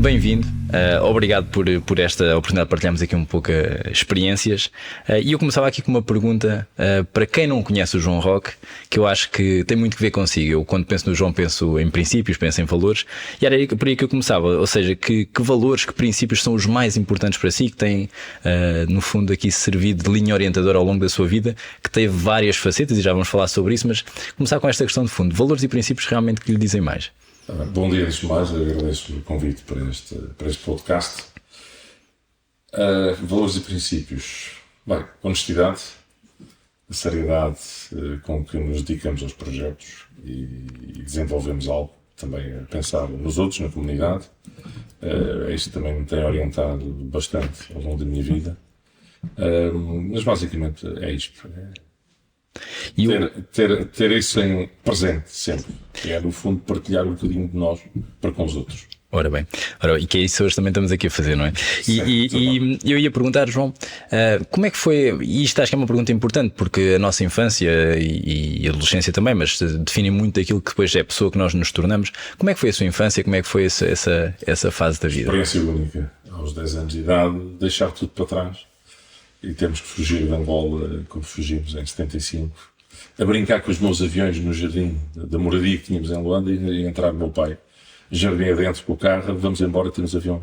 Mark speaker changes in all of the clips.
Speaker 1: bem-vindo. Obrigado por esta oportunidade de partilharmos aqui um pouco experiências. E eu começava aqui com uma pergunta para quem não conhece o João Roque, que eu acho que tem muito que ver consigo. Eu, quando penso no João, penso em princípios, penso em valores, e era por aí que eu começava. Ou seja, que valores, que princípios são os mais importantes para si, que têm, no fundo, aqui servido de linha orientadora ao longo da sua vida, que teve várias facetas, e já vamos falar sobre isso, mas começar com esta questão de fundo. Valores e princípios realmente que lhe dizem mais?
Speaker 2: Bom dia, antes de mais, agradeço o convite para este podcast. Valores e princípios. Bem, honestidade, a seriedade com que nos dedicamos aos projetos e desenvolvemos algo, também a pensar nos outros, na comunidade. Isto também me tem orientado bastante ao longo da minha vida. Mas basicamente é isto. Ter isso em presente sempre, que é no fundo partilhar um bocadinho de nós para com os outros.
Speaker 1: Ora bem, e que é isso que hoje também estamos aqui a fazer, não é? E eu ia perguntar, João, como é que foi, e isto acho que é uma pergunta importante, porque a nossa infância e adolescência também, mas define muito aquilo que depois é a pessoa que nós nos tornamos. Como é que foi a sua infância, como é que foi essa fase da vida?
Speaker 2: Experiência única, aos 10 anos de idade, deixar tudo para trás. E temos que fugir de Angola, como fugimos em 75, a brincar com os meus aviões no jardim da moradia que tínhamos em Luanda e entrar o meu pai. Jardim adentro com o carro, vamos embora, temos avião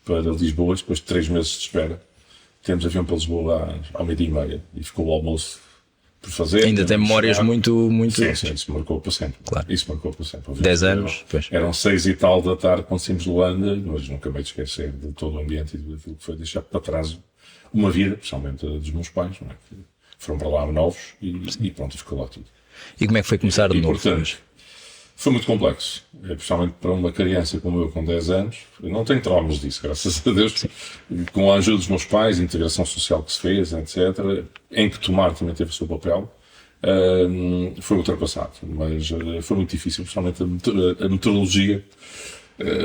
Speaker 2: para Lisboa, depois de 3 meses de espera. Temos avião para Lisboa ao 12h30 e ficou o almoço por fazer.
Speaker 1: Ainda tem memórias muito...
Speaker 2: Sim, isso marcou para sempre.
Speaker 1: Claro.
Speaker 2: Isso marcou para sempre.
Speaker 1: 10 anos, pois.
Speaker 2: Eram 6 e tal da tarde quando saímos de Luanda, mas nunca me esquecer de todo o ambiente e do que foi deixar para trás uma vida, principalmente dos meus pais, não é? Que foram para lá novos e pronto, ficou lá tudo.
Speaker 1: E como é que foi começar de novo?
Speaker 2: Portanto, foi muito complexo, principalmente para uma criança como eu com 10 anos. Eu não tenho traumas disso, graças a Deus. Sim. Com a ajuda dos meus pais, a integração social que se fez, etc., em que Tomar também teve o seu papel, foi ultrapassado. Mas foi muito difícil, principalmente a meteorologia.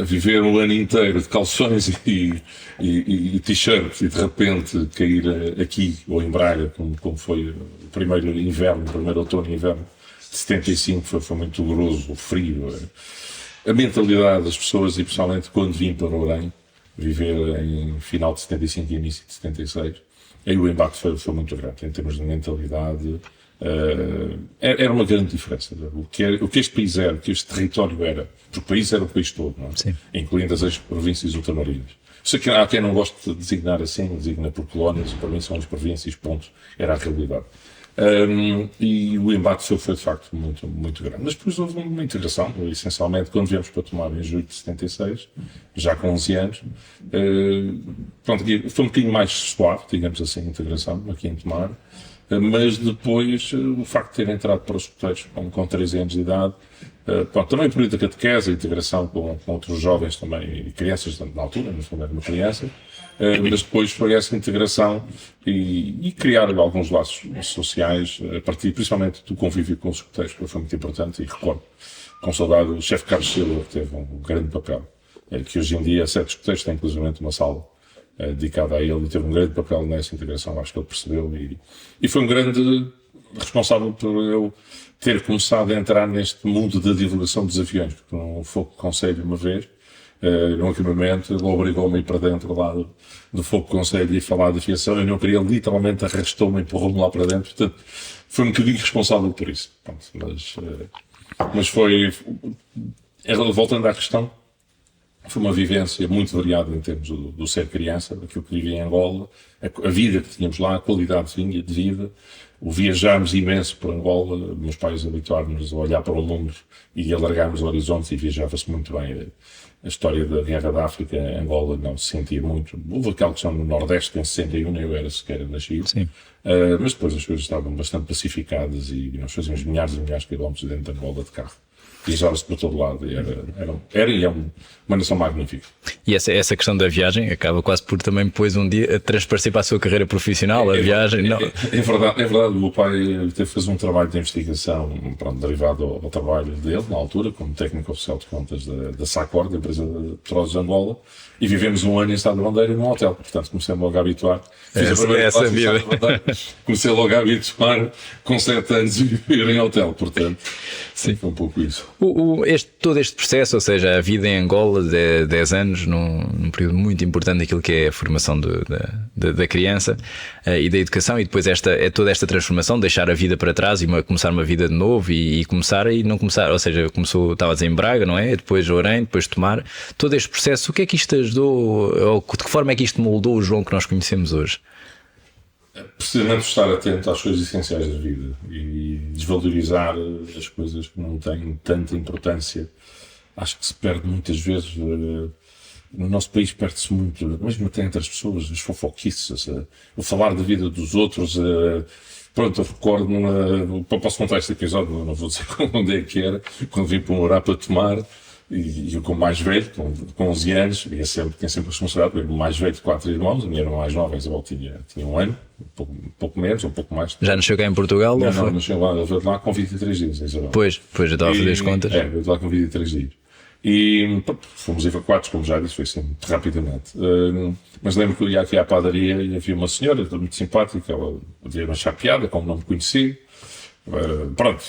Speaker 2: Viver um ano inteiro de calções e t-shirts e de repente cair aqui ou em Braga, como foi o primeiro outono e inverno de 75, foi muito doloroso, o frio, a mentalidade das pessoas, e pessoalmente quando vim para Orem viver em final de 75 e início de 76, aí o embate foi muito grande em termos de mentalidade. Era uma grande diferença. O que este país era, o que este território era, porque o país era o país todo, não é?
Speaker 1: Sim.
Speaker 2: Incluindo as ex-províncias ultramarinas. Sei que há quem não goste de designar assim, designa por colónias, para mim são as províncias, ponto, era a realidade. E o embate foi de facto muito, muito grande. Mas depois houve uma integração, essencialmente quando viemos para Tomar em julho de 76, já com 11 anos, pronto, foi um bocadinho mais suave, digamos assim, a integração aqui em Tomar. Mas depois o facto de ter entrado para os escuteiros com 13 anos de idade, também por da catequese, a integração com outros jovens também, e crianças na altura, no fundo era uma criança, mas depois foi essa integração e criar alguns laços sociais, a partir principalmente do convívio com os escuteiros, que foi muito importante, e recordo com saudade o chefe Carlos Silva, que teve um grande papel, que hoje em dia 7 escuteiros têm inclusive uma sala dedicada a ele, e teve um grande papel nessa integração, acho que ele percebeu, e foi um grande responsável por eu ter começado a entrar neste mundo da divulgação dos aviões, porque no Fogo Conselho uma vez, num acampamento, ele obrigou-me a ir para dentro lá do Fogo Conselho e falar de aviação, eu não queria, ele literalmente arrastou-me, empurrou-me lá para dentro, portanto, foi um bocadinho responsável por isso. Mas foi, voltando à questão, foi uma vivência muito variada em termos do ser criança, daquilo que vivia em Angola, a vida que tínhamos lá, a qualidade de vida, o viajarmos imenso por Angola, meus pais habituaram-nos a olhar para o mundo e alargarmos horizontes, e viajava-se muito bem. A história da Guerra da África, em Angola não se sentia muito. Houve aquela questão no Nordeste, em 61, nem eu era sequer nascido.
Speaker 1: Sim.
Speaker 2: Mas depois as coisas estavam bastante pacificadas e nós fazíamos milhares e milhares de quilómetros dentro de Angola de carro. Viajava-se por todo lado e era uma nação magnífica.
Speaker 1: E essa questão da viagem acaba quase por também depois um dia transparecer para a sua carreira profissional, a viagem. Não.
Speaker 2: É verdade, o meu pai teve a fazer um trabalho de investigação, derivado ao trabalho dele, na altura, como técnico oficial de contas da SACOR, da empresa de petróleos de Angola, e vivemos um ano em Estado da Bandeira num hotel, portanto comecei logo a habituar. Comecei logo a habituar com 7 anos a viver em hotel, portanto.
Speaker 1: Sim.
Speaker 2: Foi um pouco isso.
Speaker 1: Todo este processo, ou seja, a vida em Angola de 10 anos, num período muito importante daquilo que é a formação da criança e da educação, e depois toda esta transformação, deixar a vida para trás e começar uma vida de novo e começar e não começar, ou seja, estava a dizer em Braga, não é? Depois Orem, depois Tomar, todo este processo, o que é que isto ajudou, ou de que forma é que isto moldou o João que nós conhecemos hoje?
Speaker 2: Precisamente estar atento às coisas essenciais da vida e desvalorizar as coisas que não têm tanta importância. Acho que se perde muitas vezes, no nosso país perde-se muito, mesmo até entre as pessoas, as fofoquices, o falar da vida dos outros. Pronto, eu recordo, posso contar este episódio, não vou dizer onde é que era, quando vim para um orar para Tomar. E eu, como mais velho, com 11 anos, tinha sempre responsabilidade, eu o mais velho de 4 irmãos, a minha irmã mais nova, a Isabel, tinha 1 ano, um pouco menos, um pouco mais.
Speaker 1: Já nasceu cá em Portugal?
Speaker 2: Não, nasceu lá, eu veio lá com 23 dias, a Isabel.
Speaker 1: Pois, eu estava a fazer as contas.
Speaker 2: Eu lá com 23 dias. E pronto, fomos evacuados, como já disse, foi assim, muito rapidamente. Mas lembro que eu ia aqui à padaria e havia uma senhora, muito simpática, ela havia uma chapeada, como não me conhecia. Pronto.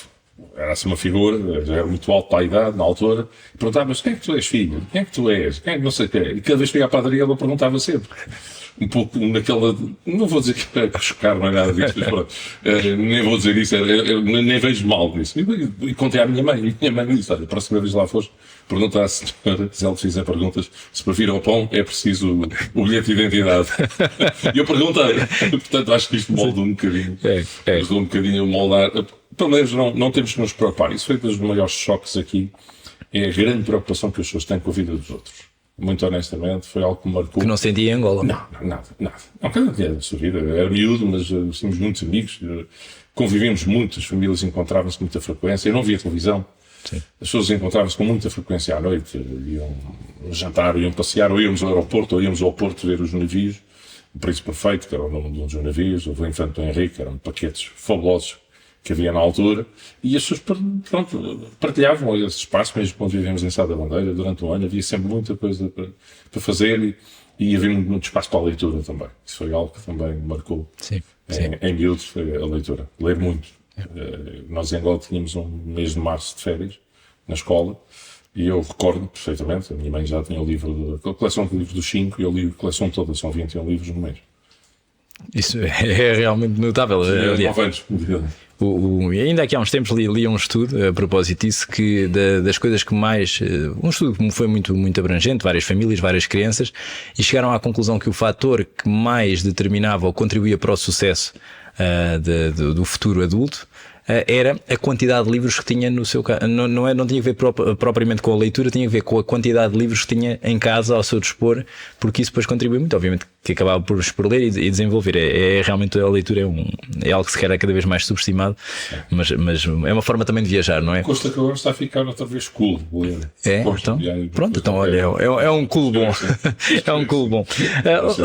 Speaker 2: Era assim uma figura, já era muito alto para a idade, na altura, e perguntava, mas quem é que tu és, filho? Quem é que tu és? Quem é que não sei o que é? E cada vez que ia à padaria ela perguntava sempre. Um pouco naquela, não vou dizer que era chocar, não é nada disso, mas pronto, nem vou dizer isso, eu nem vejo mal nisso. E contei à minha mãe, e minha mãe disse, olha, a próxima vez lá foste, pergunta à senhora, se ela te fizer perguntas, se para vir ao pão é preciso o bilhete de identidade. E eu perguntei, portanto acho que isto molda um bocadinho, ajudou um bocadinho a moldar. Pelo menos não temos que nos preocupar. Isso foi um dos maiores choques aqui. É a grande preocupação que as pessoas têm com a vida dos outros. Muito honestamente, foi algo que me marcou.
Speaker 1: Que não sentia em Angola?
Speaker 2: Não, nada. Não, cada dia da sua vida. Era miúdo, mas tínhamos muitos amigos. Convivemos muito, as famílias encontravam-se com muita frequência. Eu não via televisão.
Speaker 1: Sim.
Speaker 2: As pessoas encontravam-se com muita frequência à noite. Iam jantar, iam passear, ou íamos ao aeroporto, ou íamos ao porto ver os navios. O Príncipe Perfeito, que era o nome de um dos navios, o Infante Dom Henrique, eram paquetes fabulosos que havia na altura, e as pessoas partilhavam esse espaço, mesmo quando vivíamos em Sá da Bandeira, durante o ano, havia sempre muita coisa para fazer e havia muito espaço para a leitura também. Isso foi algo que também me marcou.
Speaker 1: Sim.
Speaker 2: Em miúdos foi a leitura. Ler muito. Nós em Angola tínhamos um mês de março de férias na escola, e eu recordo perfeitamente, a minha mãe já tinha a coleção de livros dos 5, e eu li a coleção toda, são 21 livros no mês. Isso
Speaker 1: é realmente notável. E ainda aqui há uns tempos li um estudo a propósito disso, que das coisas que mais, um estudo que foi muito abrangente, várias famílias, várias crianças, e chegaram à conclusão que o fator que mais determinava ou contribuía para o sucesso do futuro adulto era a quantidade de livros que tinha no seu caso. Não tinha a ver propriamente com a leitura, tinha a ver com a quantidade de livros que tinha em casa ao seu dispor, porque isso depois contribui muito, obviamente, que acabava por ler e desenvolver. Realmente a leitura é algo que se quer cada vez mais subestimado, mas é uma forma também de viajar, não é?
Speaker 2: Custa que agora está a ficar outra vez cool.
Speaker 1: Pronto, então olha, é um cool bom. É um cool bom.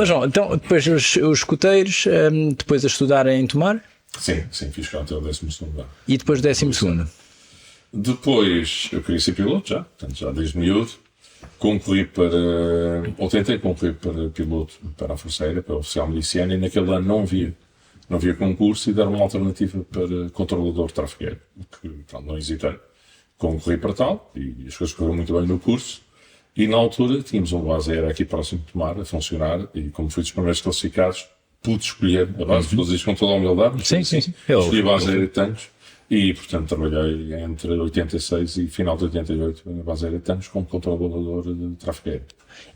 Speaker 1: João, então depois os escuteiros, depois a estudar em Tomar.
Speaker 2: Sim, fiz cá até o 12º ano.
Speaker 1: E depois do 12º?
Speaker 2: Depois, eu queria ser piloto portanto já desde miúdo, tentei concorrer para piloto para a Força Aérea, para oficial miliciano, e naquele ano não havia concurso e deram uma alternativa para controlador de tráfego aéreo, que não hesitei. Concorri para tal, e as coisas correram muito bem no curso, e na altura tínhamos uma base aérea aqui próximo de Tomar, a funcionar, e como fui dos primeiros classificados, pude escolher a base, vou dizer isto com toda a humildade.
Speaker 1: Sim.
Speaker 2: Escolhi a base aérea de Tancos e, portanto, trabalhei entre 86 e final de 88 na base aérea de Tancos como controlador de tráfego aéreo.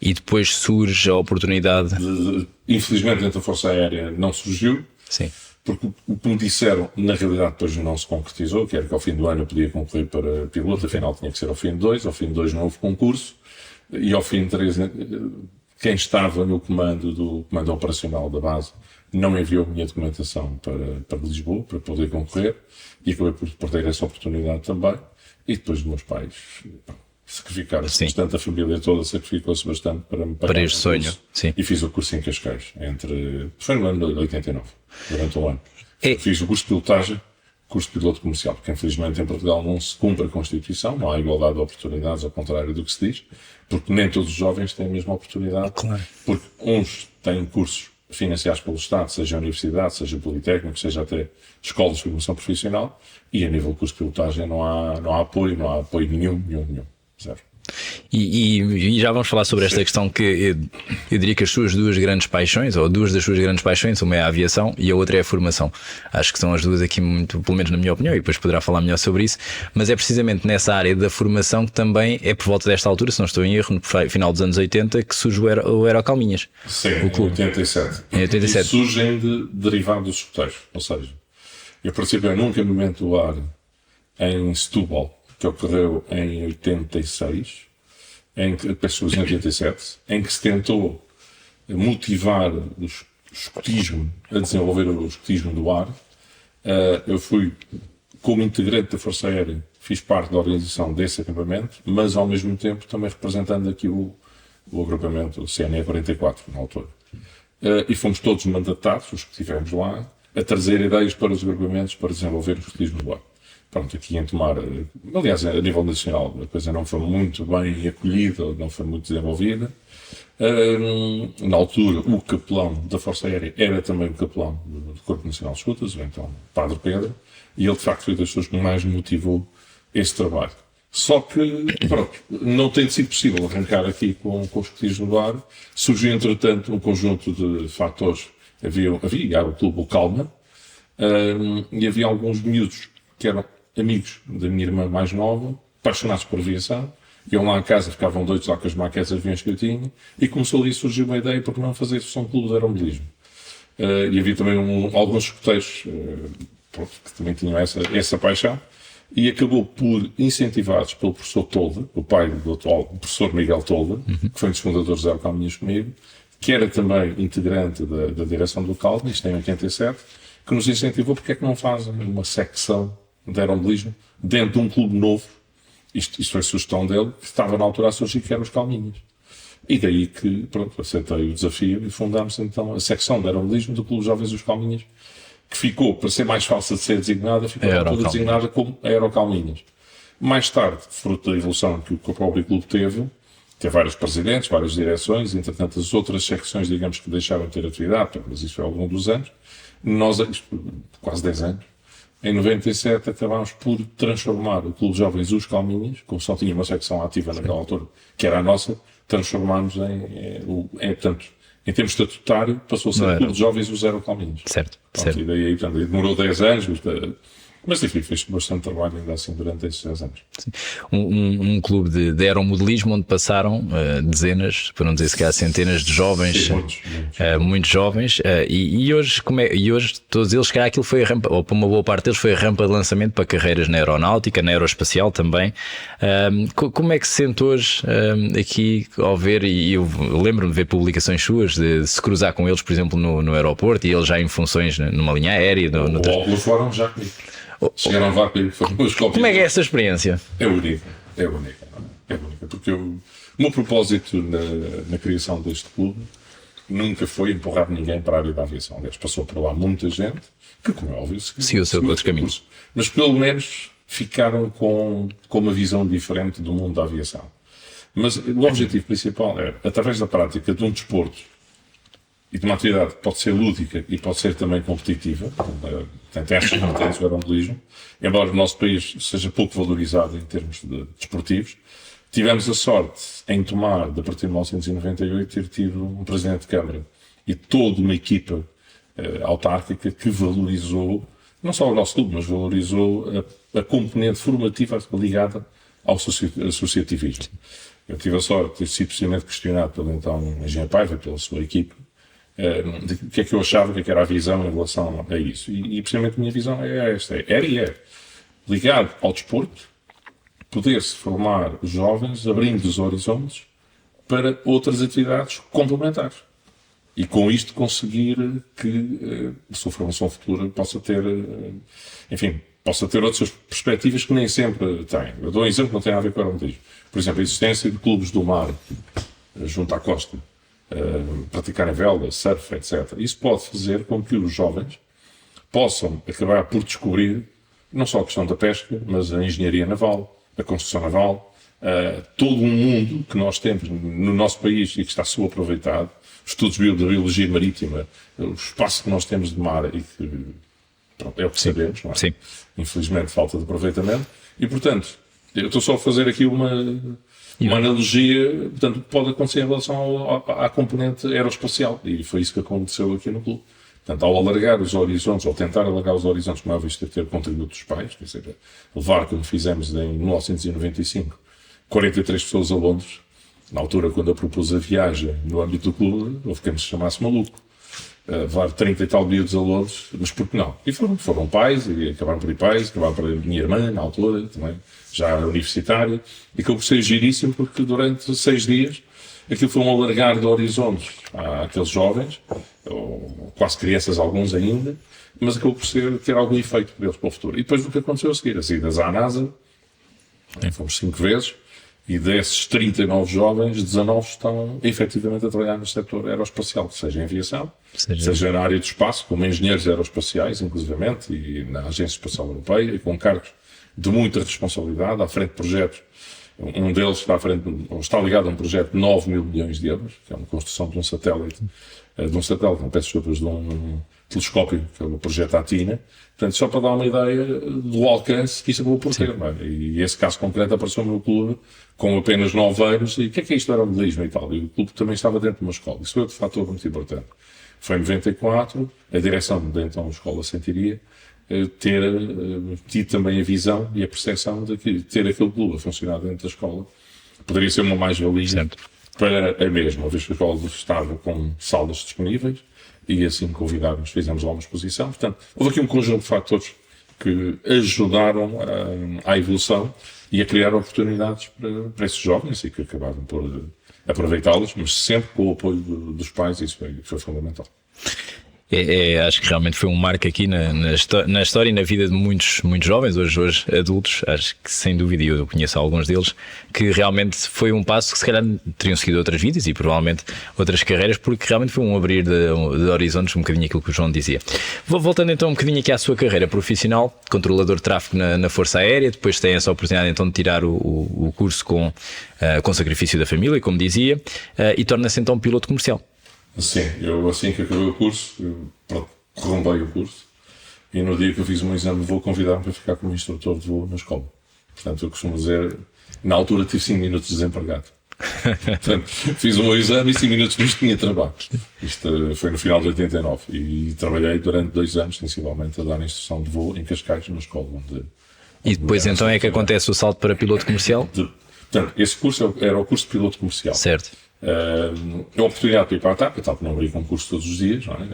Speaker 1: E depois surge a oportunidade?
Speaker 2: Infelizmente, dentro da Força Aérea não surgiu.
Speaker 1: Sim.
Speaker 2: Porque o que me disseram, na realidade, depois não se concretizou, que era que ao fim do ano eu podia concorrer para piloto, afinal tinha que ser ao fim de 2, ao fim de 2 não houve concurso, e ao fim de 3... Quem estava no comando operacional da base não enviou a minha documentação para Lisboa para poder concorrer, e acabei por perder essa oportunidade também. E depois os meus pais sacrificaram-se bastante, a família toda sacrificou-se bastante para me pagar
Speaker 1: para este sonho. Sim.
Speaker 2: E fiz o curso em Cascais, foi no ano de 89, durante um ano. Fiz o curso de pilotagem, curso de piloto comercial, porque infelizmente em Portugal não se cumpre a Constituição, não há igualdade de oportunidades, ao contrário do que se diz, porque nem todos os jovens têm a mesma oportunidade,
Speaker 1: claro.
Speaker 2: Porque uns têm cursos financiados pelo Estado, seja a universidade, seja politécnico, seja até escolas de formação profissional, e a nível de curso de pilotagem não há apoio nenhum, zero.
Speaker 1: E já vamos falar sobre esta questão que eu diria que as suas duas grandes paixões, ou duas das suas grandes paixões, uma é a aviação e a outra é a formação. Acho que são as duas aqui muito, pelo menos na minha opinião, e depois poderá falar melhor sobre isso, mas é precisamente nessa área da formação que também é por volta desta altura, se não estou em erro, no final dos anos 80, que surge o Aerocalminhas.
Speaker 2: Sim, em 87.
Speaker 1: Em 87.
Speaker 2: E surgem de derivados dos escuteiros, ou seja, eu participei num campamento do ar em Setúbal, que ocorreu em 86, em 87, em que se tentou motivar o escotismo a desenvolver o escotismo do ar. Eu fui, como integrante da Força Aérea, fiz parte da organização desse acampamento, mas ao mesmo tempo também representando aqui o agrupamento, o CNE 44, na altura. E fomos todos mandatados, os que estivemos lá, a trazer ideias para os agrupamentos para desenvolver o escotismo do ar. Pronto, aqui em Tomar, aliás, a nível nacional, a coisa não foi muito bem acolhida, não foi muito desenvolvida. Na altura, o capelão da Força Aérea era também o capelão do Corpo Nacional de Escutas, ou então Padre Pedro, e ele de facto foi das pessoas que mais motivou esse trabalho. Só que, pronto, não tem sido possível arrancar aqui com o escotismo do ar. Surgiu, entretanto, um conjunto de fatores. Havia o Clube Calma, e havia alguns miúdos que eram amigos da minha irmã mais nova, apaixonados por aviação, iam lá à casa, ficavam doidos lá com as maquetes de aviões que eu tinha, e começou ali a surgir uma ideia porque não fazer um clube de aeromodelismo. E havia também alguns escuteiros que também tinham essa paixão, e acabou por, incentivados pelo professor Tolda, o pai do atual professor Miguel Tolda, que foi um dos fundadores da Aerocalminhas comigo, que era também integrante da direção do Calma, isto em 87, que nos incentivou porque é que não fazem uma secção de aeromodelismo dentro de um clube novo. Isto foi a sugestão dele, que estava na altura a surgir, que eram os Calminhas. E daí que, pronto, aceitei o desafio e fundámos então a secção de aeromodelismo do Clube Jovens dos Calminhas, que ficou, para ser mais fácil de ser designada, ficou toda designada como Aerocalminhas. Mais tarde, fruto da evolução que o próprio clube teve vários presidentes, várias direções, entretanto as outras secções, digamos, que deixaram de ter atividade, mas isso foi ao longo dos anos, nós, quase 10 anos, em 97 acabámos por transformar o Clube de Jovens Os Calminhas, como só tinha uma secção ativa naquela altura, que era a nossa, transformámos portanto, em termos estatutário, passou a ser o Clube de Jovens Os Aerocalminhas.
Speaker 1: Certo.
Speaker 2: E daí, portanto, demorou 10 anos, mas enfim, fez bastante trabalho ainda assim durante esses 10 anos.
Speaker 1: Sim. Um clube de aeromodelismo onde passaram dezenas, para não dizer se calhar centenas de jovens, muitos jovens, e hoje, hoje todos eles, se calhar aquilo foi a rampa, ou para uma boa parte deles foi a rampa de lançamento para carreiras na aeronáutica, na aeroespacial também. Como é que se sente hoje aqui ao ver, e eu lembro-me de ver publicações suas, de se cruzar com eles, por exemplo, no aeroporto, e eles já em funções numa linha aérea.
Speaker 2: Ou foram já comigo. Chegaram lá comigo, foram os copos.
Speaker 1: Como é que é essa experiência?
Speaker 2: É única, porque o meu propósito na criação deste clube nunca foi empurrar ninguém para a área da aviação. Aliás, passou por lá muita gente que, como é óbvio,
Speaker 1: seguiu o seu outro caminho.
Speaker 2: Mas pelo menos ficaram com uma visão diferente do mundo da aviação. Mas o objetivo principal é, através da prática de um desporto e de uma atividade que pode ser lúdica e pode ser também competitiva, tem estas vertentes do aeromodelismo, embora o nosso país seja pouco valorizado em termos desportivos, tivemos a sorte em Tomar, a partir de 1998, ter tido um presidente de Câmara e toda uma equipa autárquica que valorizou, não só o nosso clube, mas valorizou a componente formativa ligada ao associativismo. Eu tive a sorte de ter sido precisamente questionado pelo então engenheiro Paiva, pela sua equipe, o que é que eu achava, o que era a visão em relação a isso. E precisamente a minha visão é esta. É ligado ao desporto, poder-se formar os jovens, abrindo os horizontes para outras atividades complementares. E com isto conseguir que a sua formação futura possa ter, possa ter outras perspectivas que nem sempre tem. Eu dou um exemplo que não tem nada a ver com o aeromodelismo. Por exemplo, a existência de clubes do mar junto à costa, praticarem vela, surf, etc. Isso pode fazer com que os jovens possam acabar por descobrir não só a questão da pesca, mas a engenharia naval, a construção naval, todo um mundo que nós temos no nosso país e que está subaproveitado, estudos da biologia marítima, o espaço que nós temos de mar e que, pronto, é o que sabemos, não é?
Speaker 1: Sim.
Speaker 2: Infelizmente, falta de aproveitamento. E, portanto, eu estou só a fazer aqui uma analogia, portanto, que pode acontecer em relação à componente aeroespacial. E foi isso que aconteceu aqui no clube. Portanto, ao alargar os horizontes, ou tentar alargar os horizontes, como é visto, ter contributo dos pais, quer dizer, levar, como fizemos em 1995, 43 pessoas a Londres. Na altura, quando eu propus a viagem no âmbito do clube, houve quem me chamasse maluco. Levar 30 e tal miúdos a Londres, mas por que não? E foram pais, e acabaram por ir pais, acabaram por ir minha irmã, na altura, também, já universitária, e que eu gostei giríssimo porque durante 6 dias aquilo foi um alargar de horizontes àqueles jovens, ou quase crianças, alguns ainda, mas acabou por ter algum efeito para eles para o futuro. E depois o que aconteceu a seguir? As idas à NASA, fomos 5 vezes, e desses 39 jovens, 19 estão efetivamente a trabalhar no setor aeroespacial, seja em aviação, seja na área do espaço, como engenheiros aeroespaciais, inclusivamente, e na Agência Espacial Europeia, e com cargos de muita responsabilidade, à frente de projetos. Um deles está ligado a um projeto de 9 mil milhões de euros, que é uma construção de um satélite, não peço desculpas, de um telescópio, que é o projeto ATINA. Portanto, só para dar uma ideia do alcance que isso acabou por ter. E esse caso concreto apareceu no clube com apenas 9 anos. E o que é isto? Aeromodelismo e tal. E o clube também estava dentro de uma escola. Isso foi outro fator muito importante. Foi em 94, a direção da então escola Sentiria ter tido também a visão e a percepção de que ter aquele clube a funcionar dentro da escola poderia ser uma mais-valia para a mesma, uma vez que a escola estava com salas disponíveis e assim convidámos, fizemos lá uma exposição. Portanto, houve aqui um conjunto de fatores que ajudaram à evolução e a criar oportunidades para esses jovens e que acabaram por aproveitá-las, mas sempre com o apoio dos pais, e isso foi fundamental.
Speaker 1: Acho que realmente foi um marco aqui na história e na vida de muitos jovens, hoje adultos. Acho que sem dúvida, e eu conheço alguns deles, que realmente foi um passo que se calhar teriam seguido outras vidas e provavelmente outras carreiras, porque realmente foi um abrir de horizontes, um bocadinho aquilo que o João dizia. Voltando então um bocadinho aqui à sua carreira profissional, controlador de tráfego na Força Aérea, depois tem essa oportunidade então de tirar o curso com sacrifício da família, como dizia, e torna-se então piloto comercial.
Speaker 2: Sim, eu assim que acabei o curso, corrombei o curso, e no dia que eu fiz um exame de voo, convidaram-me para ficar como instrutor de voo na escola. Portanto, eu costumo dizer, na altura tive 5 minutos de desempregado. Portanto, fiz o meu exame e 5 minutos depois tinha trabalho. Isto foi no final de 89, e trabalhei durante 2 anos, sensivelmente, a dar instrução de voo em Cascais, na escola.
Speaker 1: E depois então é que acontece o salto para piloto comercial?
Speaker 2: Portanto, esse curso era o curso de piloto comercial.
Speaker 1: Certo.
Speaker 2: É uma oportunidade para ir para a TAP. A TAP não abria concurso todos os dias, não é?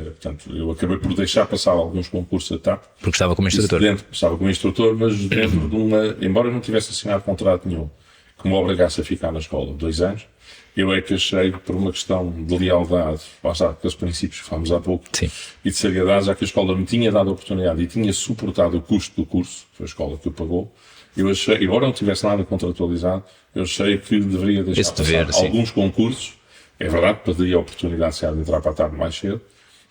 Speaker 2: Portanto, eu acabei por deixar passar alguns concursos da TAP.
Speaker 1: Porque estava como instrutor.
Speaker 2: Estava como instrutor, mas dentro de uma... Embora eu não tivesse assinado contrato nenhum que me obrigasse a ficar na escola 2 anos, eu é que achei, por uma questão de lealdade, basta aqueles princípios que falamos há pouco,
Speaker 1: Sim.
Speaker 2: e de seriedade, já que a escola me tinha dado a oportunidade e tinha suportado o custo do curso, foi a escola que o pagou, eu achei, embora não tivesse nada contratualizado, eu achei que deveria deixar passar alguns concursos. É verdade, pedi a oportunidade de entrar para a tarde mais cedo,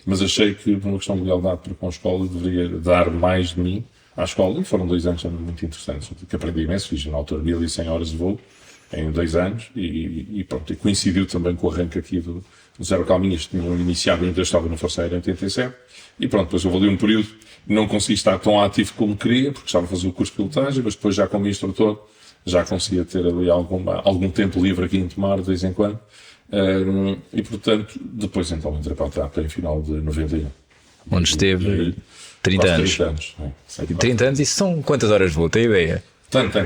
Speaker 2: mas achei que, por uma questão de lealdade para com a escola, deveria dar mais de mim à escola. E foram 2 anos também muito interessantes, que aprendi imenso. Fiz na altura 1100 horas de voo em 2 anos, e pronto, e coincidiu também com o arranque aqui do Zero Calminhas, que tinham iniciado, ainda estava na Força Aérea em 87, e pronto, depois houve ali um período, não consegui estar tão ativo como queria, porque estava a fazer o curso de pilotagem, mas depois já como instrutor, já conseguia ter ali algum tempo livre aqui em Tomar, de vez em quando, e portanto, depois então entrei para a TAP em final de 91.
Speaker 1: Onde esteve 30 anos.
Speaker 2: 30 anos.
Speaker 1: 30 anos, isso são quantas horas de voo? Tem ideia?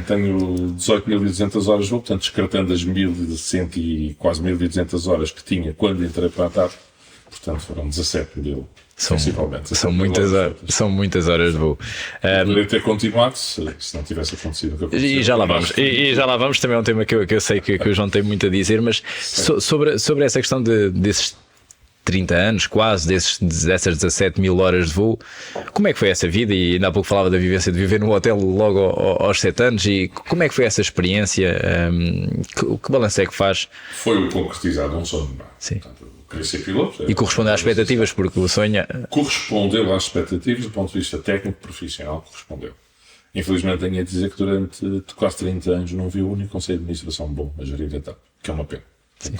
Speaker 2: Tenho 18.200 horas de voo, portanto, descartando as 1.100 e quase 1.200 horas que tinha quando entrei para a TAP, portanto, foram 17 mil.
Speaker 1: São muitas horas de voo.
Speaker 2: Poderia ter continuado se não tivesse acontecido.
Speaker 1: E já lá vamos, também é um tema que eu sei que o João tem muito a dizer, mas sobre essa questão desses 30 anos, quase, dessas 17 mil horas de voo, como é que foi essa vida? E ainda há pouco falava da vivência de viver no hotel logo aos 7 anos, e como é que foi essa experiência? Que balanço é que faz?
Speaker 2: Foi o concretizado um sonho.
Speaker 1: Sim.
Speaker 2: Queria ser piloto.
Speaker 1: E corresponde às expectativas, porque o sonho...
Speaker 2: Correspondeu às expectativas do ponto de vista técnico profissional, correspondeu. Infelizmente tenho a dizer que durante quase 30 anos não vi o único conselho de administração bom a gerir a TAP, que é uma pena.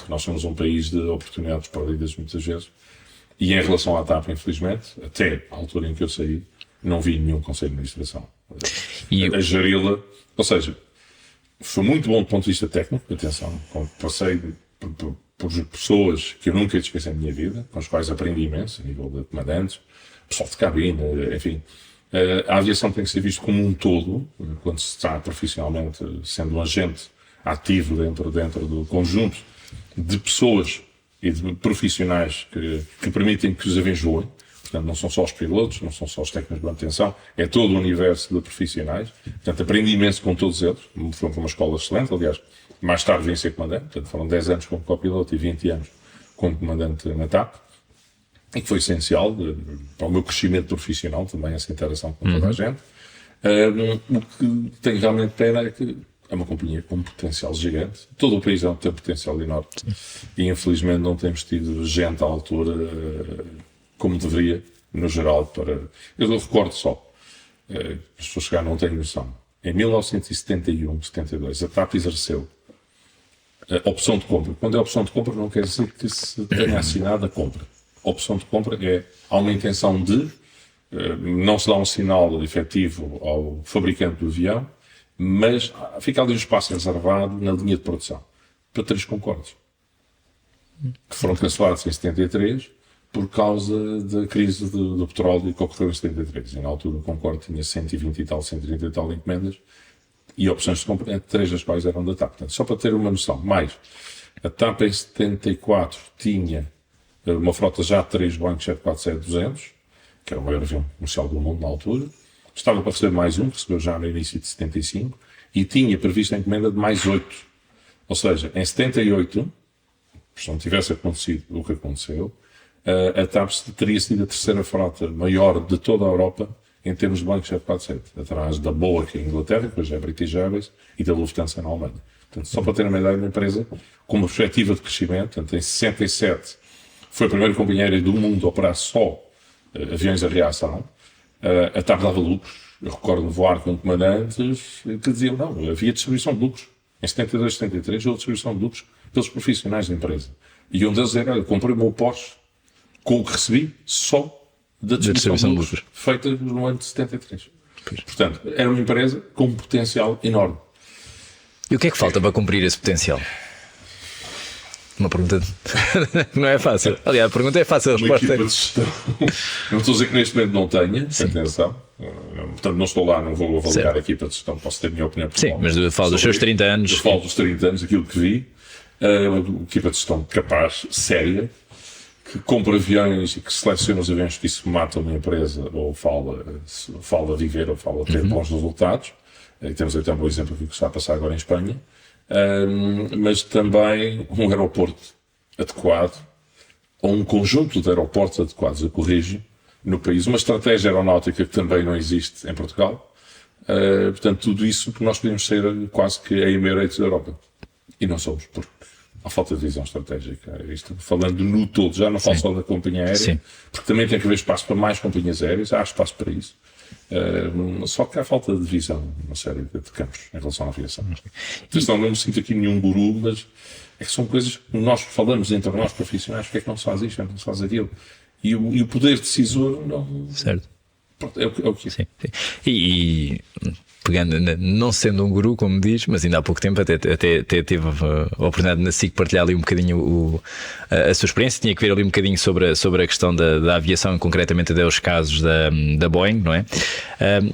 Speaker 2: Nós somos um país de oportunidades perdidas muitas vezes. E em relação à TAP, infelizmente, até à altura em que eu saí, não vi nenhum conselho de administração a geri-la. Ou seja, foi muito bom do ponto de vista técnico, atenção, passei por pessoas que eu nunca esqueci na minha vida, com as quais aprendi imenso, a nível de comandantes, pessoal de cabine, enfim. A aviação tem que ser vista como um todo, quando se está profissionalmente sendo um agente ativo dentro do conjunto de pessoas e de profissionais que permitem que os aviões voem. Portanto, não são só os pilotos, não são só os técnicos de manutenção, é todo o universo de profissionais. Portanto, aprendi imenso com todos eles. Foi uma escola excelente, aliás. Mais tarde vim ser comandante, portanto, foram 10 anos como copiloto e 20 anos como comandante na TAP. E que foi essencial para o meu crescimento profissional, também essa interação com toda a gente. O que tenho realmente pena é que é uma companhia com um potencial gigante. Todo o país tem um potencial enorme. E infelizmente não temos tido gente à altura como deveria, no geral, Eu recordo só, as pessoas chegaram, não têm noção. Em 1971, 72, a TAP exerceu a opção de compra. Quando é opção de compra, não quer dizer que se tenha assinado a compra. A opção de compra há uma intenção de, não se dá um sinal efetivo ao fabricante do avião, mas fica ali um espaço reservado na linha de produção para 3 Concordes, que foram cancelados em 73 por causa da crise do petróleo que ocorreu em 73. E na altura o Concorde tinha 120 e tal, 130 e tal encomendas e opções de compra, 3 das quais eram da TAP. Portanto, só para ter uma noção, mais, a TAP em 74 tinha uma frota já de 3 Boeing 747-200, que era o maior avião comercial do mundo na altura. Estava para receber mais um, que recebeu já no início de 75, e tinha previsto a encomenda de mais 8. Ou seja, em 78, se não tivesse acontecido o que aconteceu, a TAP teria sido a 3ª frota maior de toda a Europa em termos de Boeing 747, atrás da Boa, que é a Inglaterra, que hoje é British Airways, e da Lufthansa na Alemanha. Portanto, só para ter uma ideia, uma empresa com uma perspectiva de crescimento. Portanto, em 67 foi a primeira companhia aérea do mundo a operar só aviões a reação. A TAP dava lucros. Eu recordo-me voar com comandantes que diziam, não, havia distribuição de lucros. Em 72, 73, houve distribuição de lucros pelos profissionais da empresa. E um deles era, olha, comprei o meu Porsche com o que recebi só da distribuição de lucros feita no ano de 73. Pois. Portanto, era uma empresa com um potencial enorme.
Speaker 1: E o que é que falta para cumprir esse potencial? Uma pergunta que não é fácil. Aliás, a pergunta é fácil, a resposta é...
Speaker 2: Não estou a dizer que neste momento não tenha, atenção. Portanto, não estou lá, não vou avaliar a equipa de gestão, posso ter a minha opinião pessoal.
Speaker 1: Sim, mas eu falo dos seus 30 anos.
Speaker 2: Eu falo dos 30 anos, aquilo que vi. Uma equipa de gestão capaz, séria, que compra aviões e que seleciona os aviões que isso mata uma empresa, ou fala viver, ou fala ter bons resultados. E temos até um bom exemplo aqui que está a passar agora em Espanha. Mas também um aeroporto adequado, ou um conjunto de aeroportos adequados, eu corrijo, no país. Uma estratégia aeronáutica que também não existe em Portugal. Portanto, tudo isso que nós podemos ser quase que a Emirates da Europa. E não somos, porque há falta de visão estratégica. Isto, falando no todo, já não falo só da companhia aérea,
Speaker 1: Sim.
Speaker 2: porque também tem que haver espaço para mais companhias aéreas, há espaço para isso. Só que há falta de visão numa série de campos em relação à aviação. Atenção, não me sinto aqui nenhum guru, mas é que são coisas que nós falamos entre nós profissionais, porque é que não se faz isto, não se faz aquilo. E o poder decisor não...
Speaker 1: Certo.
Speaker 2: É o que é.
Speaker 1: Sim, sim. E pegando, não sendo um guru, como diz, mas ainda há pouco tempo até teve a oportunidade na SIC partilhar ali um bocadinho a sua experiência. Tinha que ver ali um bocadinho sobre a questão da aviação, concretamente até os casos da Boeing, não é?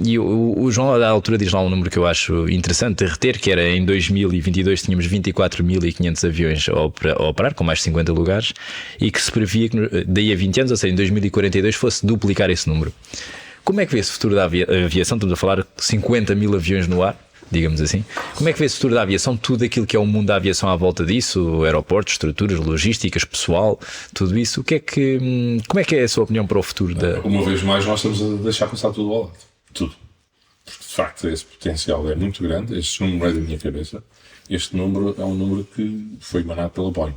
Speaker 1: E o João, à altura, diz lá um número que eu acho interessante de reter, que era em 2022 tínhamos 24.500 aviões a operar, com mais de 50 lugares, e que se previa que daí a 20 anos, ou seja, em 2042, fosse duplicar esse número. Como é que vê esse futuro da aviação? Estamos a falar de 50 mil aviões no ar, digamos assim. Como é que vê esse futuro da aviação? Tudo aquilo que é o mundo da aviação à volta disso, aeroportos, estruturas, logísticas, pessoal, tudo isso. Como é que é a sua opinião para o futuro da...
Speaker 2: Uma vez mais, nós estamos a deixar passar tudo ao lado. Tudo. Porque, de facto, esse potencial é muito grande. Este número é da minha cabeça. Este número é um número que foi emanado pela Boeing,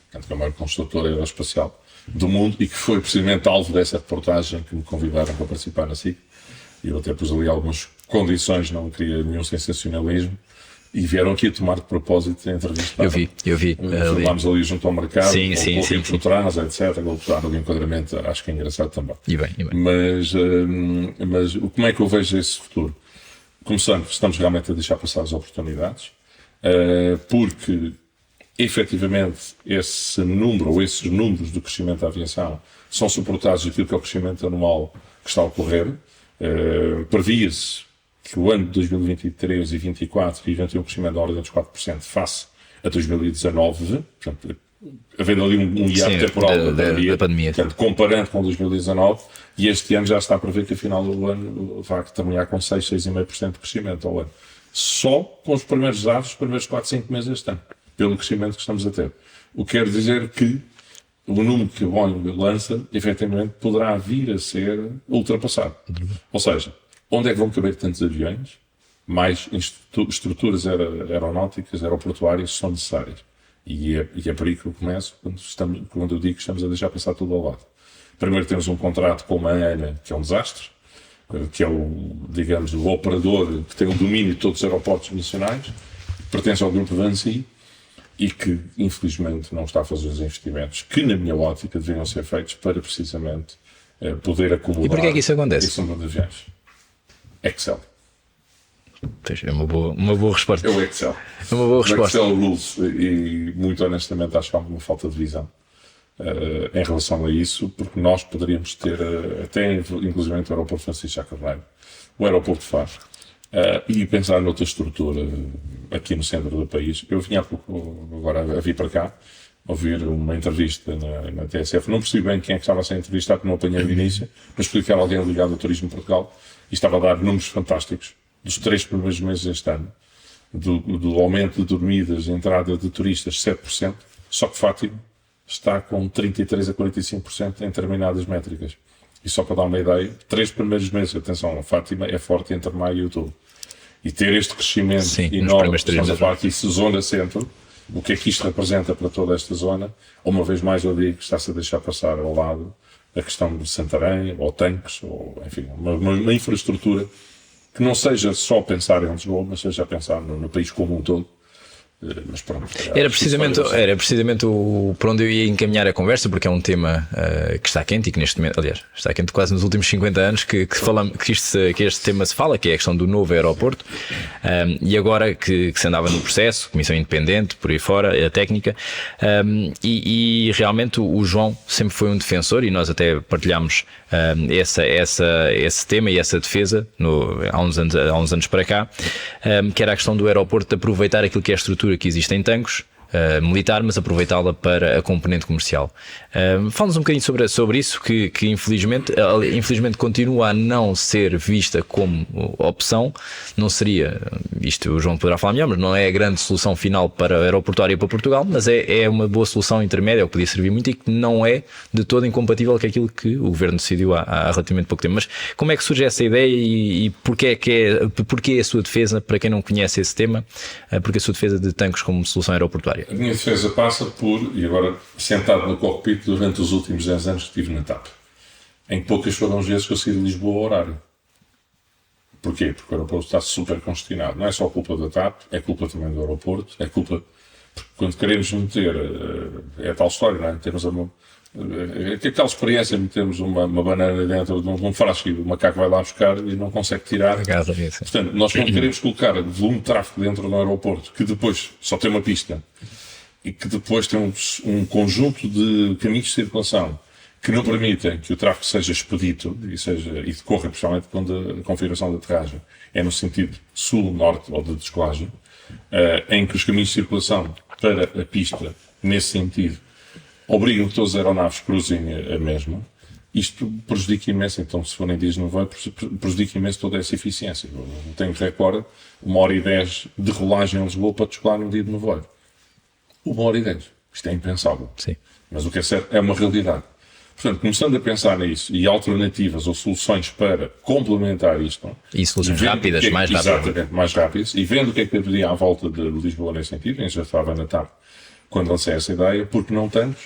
Speaker 2: que é a maior construtora aeroespacial do mundo, e que foi precisamente alvo dessa reportagem que me convidaram para participar na SIC. E eu até pus ali algumas condições, não queria nenhum sensacionalismo, E vieram aqui a tomar de propósito a entrevista.
Speaker 1: Eu vi.
Speaker 2: Filmámos ali junto ao mercado,
Speaker 1: Sim,
Speaker 2: por trás, etc. Dar o enquadramento, acho que é engraçado também.
Speaker 1: E bem.
Speaker 2: Mas como é que eu vejo esse futuro? Começando, estamos realmente a deixar passar as oportunidades, porque efetivamente esse número, ou esses números do crescimento da aviação são suportados daquilo que é o crescimento anual que está a ocorrer. Previa-se que o ano de 2023 e 2024 iam ter um crescimento da ordem dos 4% face a 2019, portanto, havendo ali um hiato temporal da pandemia. Portanto, comparando com 2019, e este ano já está a prever que a final do ano vai terminar com 6,5% de crescimento ao ano. Só com os primeiros dados, os primeiros 4, 5 meses deste ano, pelo crescimento que estamos a ter. O que quer dizer que o número que a Boeing lança, efetivamente, poderá vir a ser ultrapassado. Ou seja, onde é que vão caber tantos aviões? Mais estruturas aeronáuticas, aeroportuárias são necessárias. E é por aí que eu começo quando eu digo que estamos a deixar passar tudo ao lado. Primeiro temos um contrato com uma ANA, que é um desastre, que é o operador que tem o domínio de todos os aeroportos nacionais, pertence ao grupo Vinci e que, infelizmente, não está a fazer os investimentos que, na minha ótica, deveriam ser feitos para, precisamente, poder acumular...
Speaker 1: E porquê é que isso acontece?
Speaker 2: Esse número de aviões. Excel.
Speaker 1: É uma boa resposta.
Speaker 2: É o Excel.
Speaker 1: É uma boa resposta.
Speaker 2: O Excel Rules, e muito honestamente acho que há uma falta de visão em relação a isso, porque nós poderíamos ter, até inclusive o aeroporto Francisco Sá Carneiro, o aeroporto de Faro, e pensar noutra estrutura aqui no centro do país. Eu vinha há pouco, agora a vir para cá, ouvir uma entrevista na TSF. Não percebi bem quem é que estava a ser entrevistado, porque não apanhei no início, mas percebi que era alguém ligado ao Turismo de Portugal, e estava a dar números fantásticos dos 3 primeiros meses deste ano, do aumento de dormidas, de entrada de turistas, 7%, só que Fátima está com 33% a 45% em determinadas métricas. E só para dar uma ideia, 3 primeiros meses, atenção, a Fátima é forte entre maio e outubro. E ter este crescimento enorme, estamos a falar aqui, zona centro, o que é que isto representa para toda esta zona? Uma vez mais eu digo que está-se a deixar passar ao lado a questão de Santarém, ou tanques, ou enfim, uma infraestrutura que não seja só pensar em Lisboa, mas seja a pensar no país como um todo. Mas pronto,
Speaker 1: era precisamente por onde eu ia encaminhar a conversa, porque é um tema que está quente e que neste momento, aliás, está quente quase nos últimos 50 anos que este tema se fala, que é a questão do novo aeroporto, e agora que se andava no processo, comissão independente, por aí fora, a técnica, e realmente o João sempre foi um defensor, e nós até partilhámos esse tema e essa defesa há uns anos para cá, que era a questão do aeroporto de aproveitar aquilo que é a estrutura que existe em Tancos, militar, mas aproveitá-la para a componente comercial. Fala-nos um bocadinho sobre isso, que infelizmente continua a não ser vista como opção. Não seria, isto o João poderá falar melhor, mas não é a grande solução final para a aeroportuária para Portugal, mas é uma boa solução intermédia, que podia servir muito e que não é de todo incompatível com aquilo que o Governo decidiu há relativamente pouco tempo. Mas como é que surge essa ideia e porquê a sua defesa, para quem não conhece esse tema, porque a sua defesa de Tancos como solução aeroportuária?
Speaker 2: A minha defesa passa por, e agora sentado no cockpit durante os últimos 10 anos que estive na TAP, em que poucas foram as vezes que eu saí de Lisboa ao horário. Porquê? Porque o aeroporto está super congestionado. Não é só culpa da TAP, é culpa também do aeroporto, é culpa... Porque quando queremos meter... É tal história, não é? Temos aquela experiência de metermos uma banana dentro de um frasco e o macaco vai lá buscar e não consegue tirar. Portanto, nós quando queremos colocar volume de tráfego dentro do aeroporto, que depois só tem uma pista, e que depois tem um conjunto de caminhos de circulação que não permitem que o tráfego seja expedito e decorra, principalmente quando a configuração de aterragem é no sentido sul-norte ou de descolagem, em que os caminhos de circulação para a pista, nesse sentido, obrigam que todas as aeronaves cruzem a mesma. Isto prejudica imenso, então se forem dias no voo, prejudica imenso toda essa eficiência. Eu tenho recorde 1h10 de rolagem em Lisboa para descolar num dia de nevoeiro. 1h10. Isto é impensável.
Speaker 1: Sim.
Speaker 2: Mas o que é certo é uma realidade. Portanto, começando a pensar nisso e alternativas ou soluções para complementar isto.
Speaker 1: E soluções rápidas, mais rápidas.
Speaker 2: Exatamente, mais rápidas. E vendo o que é que haveria à volta de Lisboa nesse sentido, eu já estava na TAP quando lancei essa ideia, porque não tantos.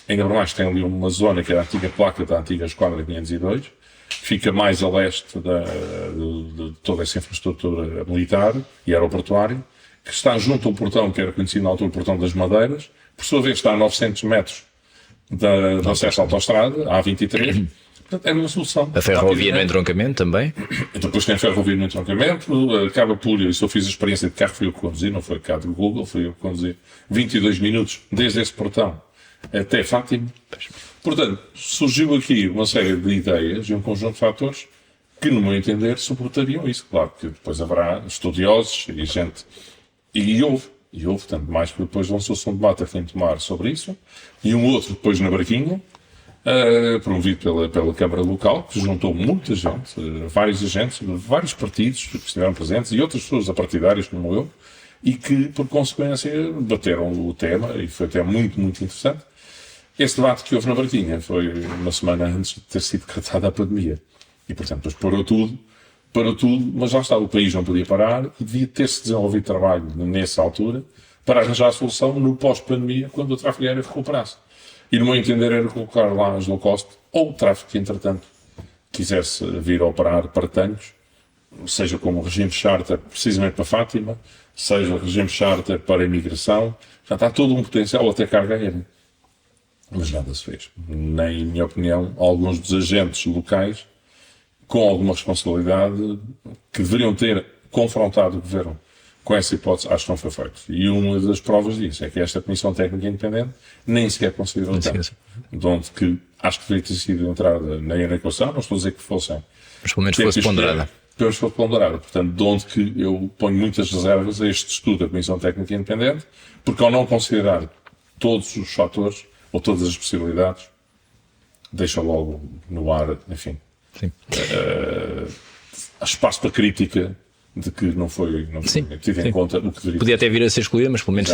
Speaker 2: Ainda mais tem ali uma zona que é a antiga placa da antiga Esquadra 502, que fica mais a leste de toda essa infraestrutura militar e aeroportuária, que está junto ao portão, que era conhecido na altura o Portão das Madeiras, por sua vez está a 900 metros do acesso à autoestrada, a A23. Portanto, era uma solução.
Speaker 1: A ferrovia no entroncamento também?
Speaker 2: Depois tem a ferrovia no entroncamento, acaba por, isso eu fiz a experiência de carro, fui eu que conduzi, não foi cá do Google, fui eu que conduzi 22 minutos desde esse portão até Fátima. Portanto, surgiu aqui uma série de ideias e um conjunto de fatores que, no meu entender, suportariam isso. Claro que depois haverá estudiosos e gente, e houve tanto mais que depois lançou-se um debate a fim de tomar sobre isso, e um outro depois na Barquinha, promovido pela Câmara Local, que juntou muita gente, vários agentes, vários partidos que estiveram presentes e outras pessoas apartidárias como eu, e que, por consequência, bateram o tema, e foi até muito, muito interessante. Esse debate que houve na Barquinha foi uma semana antes de ter sido decretada a pandemia. E, portanto, depois parou tudo, mas lá está, o país não podia parar e devia ter-se desenvolvido trabalho nessa altura para arranjar a solução no pós-pandemia, quando o tráfego aéreo recuperasse. E, no meu entender, era colocar lá as low cost, ou o tráfego que, entretanto, quisesse vir a operar para tantos, seja como regime charter, precisamente para Fátima, seja regime charter para a imigração. Já está todo um potencial até carga aérea. Mas nada se fez. Nem, em minha opinião, alguns dos agentes locais, com alguma responsabilidade, que deveriam ter confrontado o governo com essa hipótese, acho que não foi feito. E uma das provas disso é que esta Comissão Técnica Independente nem sequer considerou tanto. De onde que acho que deveria ter sido entrada na equação, não estou a dizer que fossem.
Speaker 1: Mas pelo menos fosse ponderada.
Speaker 2: Pelo menos fosse ponderada. Portanto, de onde que eu ponho muitas reservas a este estudo da Comissão Técnica Independente, porque ao não considerar todos os fatores, ou todas as possibilidades, deixa logo no ar, enfim.
Speaker 1: Sim.
Speaker 2: Há espaço para crítica de que não foi tido em conta o que deveria.
Speaker 1: Podia até vir a ser excluído, mas pelo menos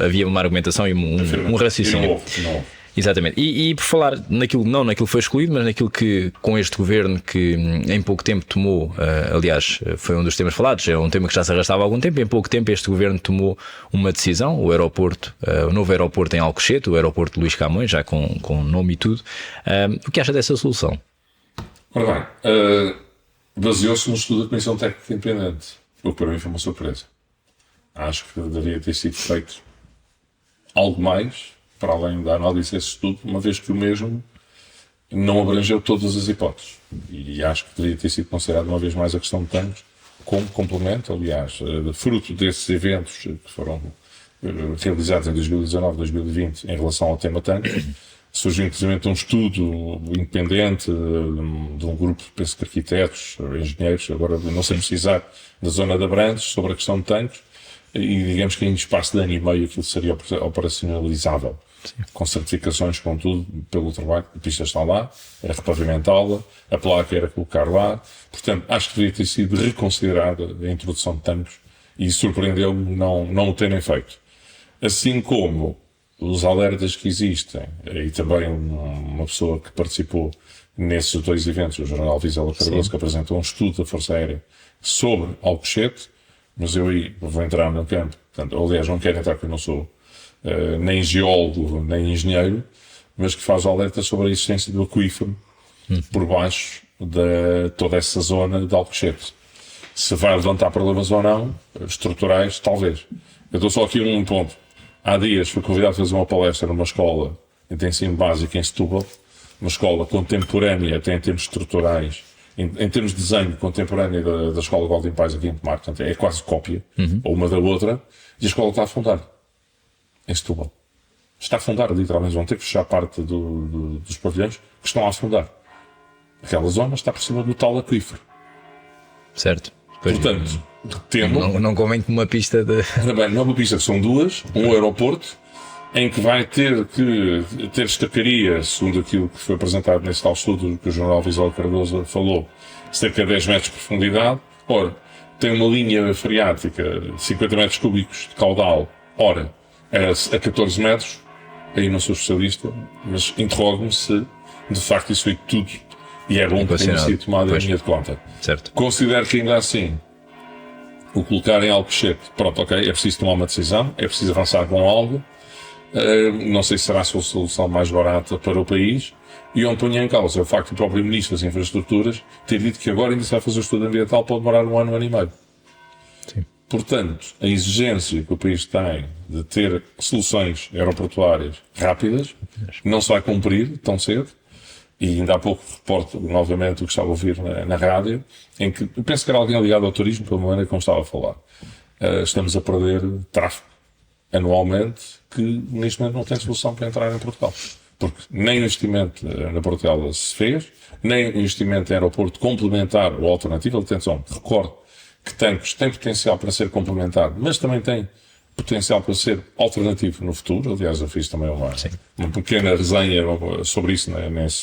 Speaker 1: havia uma argumentação e um raciocínio.
Speaker 2: Não.
Speaker 1: Exatamente. E por falar naquilo que foi excluído, mas naquilo que com este governo que em pouco tempo tomou, aliás, foi um dos temas falados, é um tema que já se arrastava há algum tempo, em pouco tempo este governo tomou uma decisão, o novo aeroporto em Alcochete, o aeroporto de Luís Camões, já com nome e tudo. O que acha dessa solução?
Speaker 2: Ora bem, baseou-se no estudo da Comissão Técnica Independente, o que para mim foi uma surpresa. Acho que deveria ter sido feito algo mais, para além da análise desse estudo, uma vez que o mesmo não abrangeu todas as hipóteses. E acho que deveria ter sido considerado uma vez mais a questão de danos como complemento, aliás, fruto desses eventos que foram realizados em 2019, 2020, em relação ao tema tanques. Surgiu inclusive um estudo independente de um grupo, penso que arquitetos, engenheiros, agora não sei precisar, da zona de Abrantes, sobre a questão de tanques, e digamos que em espaço de ano e meio aquilo seria operacionalizável. Sim. Com certificações, com tudo, pelo trabalho, a pista está lá, era repavimentá-la, a placa era colocar lá, portanto, acho que deveria ter sido reconsiderada a introdução de tanques, e surpreendeu-me não o terem feito. Assim como os alertas que existem, e também uma pessoa que participou nesses dois eventos, o General Vizela Cardoso, que apresentou um estudo da Força Aérea sobre Alcochete, mas eu aí vou entrar no campo. Portanto, aliás, não quero entrar porque eu não sou nem geólogo, nem engenheiro, mas que faz alerta sobre a existência do aquífero por baixo de toda essa zona de Alcochete. Se vai levantar problemas ou não, estruturais, talvez. Eu dou só aqui um ponto. Há dias fui convidado a fazer uma palestra numa escola de ensino básico em Setúbal, uma escola contemporânea, até em termos estruturais, em termos de desenho contemporâneo da escola Valdim Pais aqui em Tomar, portanto é quase cópia, ou uma da outra, e a escola está a afundar, em Setúbal. Está a afundar, literalmente, vão ter que fechar parte dos pavilhões que estão a afundar. Aquela zona está por cima do tal aquífero.
Speaker 1: Certo.
Speaker 2: Portanto, temo...
Speaker 1: Não convém com uma pista de...
Speaker 2: Ora bem, não é uma pista, são duas, um aeroporto, em que vai ter que ter estacaria, segundo aquilo que foi apresentado nesse tal estudo que o General Vizela Cardoso falou, cerca de 10 metros de profundidade. Ora, tem uma linha freática de 50 metros cúbicos de caudal, ora, a 14 metros, aí não sou especialista, mas interrogo-me se, de facto, isso foi tudo, e é bom que tenha sido tomado em linha de conta.
Speaker 1: Certo.
Speaker 2: Considero que ainda assim, o colocar em Alcochete, pronto, ok, é preciso tomar uma decisão, é preciso avançar com algo, não sei se será a sua solução mais barata para o país, e onde ponho em causa o facto do próprio Ministro das Infraestruturas ter dito que agora ainda se vai fazer o estudo ambiental, pode demorar um ano e meio.
Speaker 1: Sim.
Speaker 2: Portanto, a exigência que o país tem de ter soluções aeroportuárias rápidas não se vai cumprir tão cedo. E ainda há pouco reporto novamente o que estava a ouvir na rádio, em que eu penso que era alguém ligado ao turismo, pela maneira como estava a falar. Estamos a perder tráfego anualmente que neste momento não tem solução para entrar em Portugal. Porque nem o investimento na Portela se fez, nem o investimento em aeroporto complementar ou alternativo. Atenção, recordo que Tancos tem potencial para ser complementar, mas também tem potencial para ser alternativo no futuro. Aliás, eu fiz também uma pequena resenha sobre isso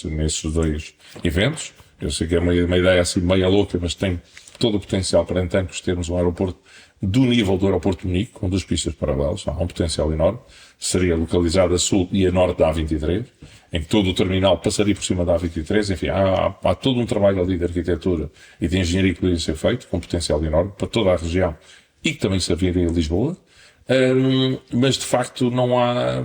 Speaker 2: nesses dois eventos. Eu sei que é uma ideia assim meia louca, mas tem todo o potencial para em Tancos termos um aeroporto do nível do aeroporto de Munique, com 2 pistas paralelas. Há um potencial enorme. Seria localizado a sul e a norte da A23, em que todo o terminal passaria por cima da A23. Enfim, há todo um trabalho ali de arquitetura e de engenharia que poderia ser feito, com potencial enorme para toda a região e que também se haveria em Lisboa. Mas de facto não há.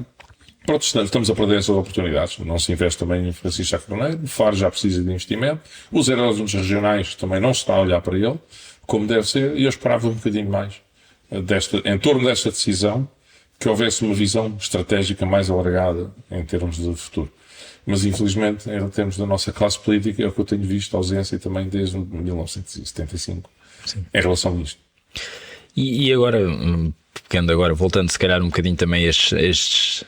Speaker 2: Pronto, estamos a perder essas oportunidades. Não se investe também em Francisco Sá Carneiro. O Faro já precisa de investimento. Os aeródromos regionais também não se está a olhar para ele como deve ser. E eu esperava um bocadinho mais em torno desta decisão, que houvesse uma visão estratégica mais alargada em termos de futuro. Mas infelizmente, em termos da nossa classe política, é o que eu tenho visto ausência também desde 1975 em relação a isto.
Speaker 1: E agora, pegando agora, voltando se calhar um bocadinho também estas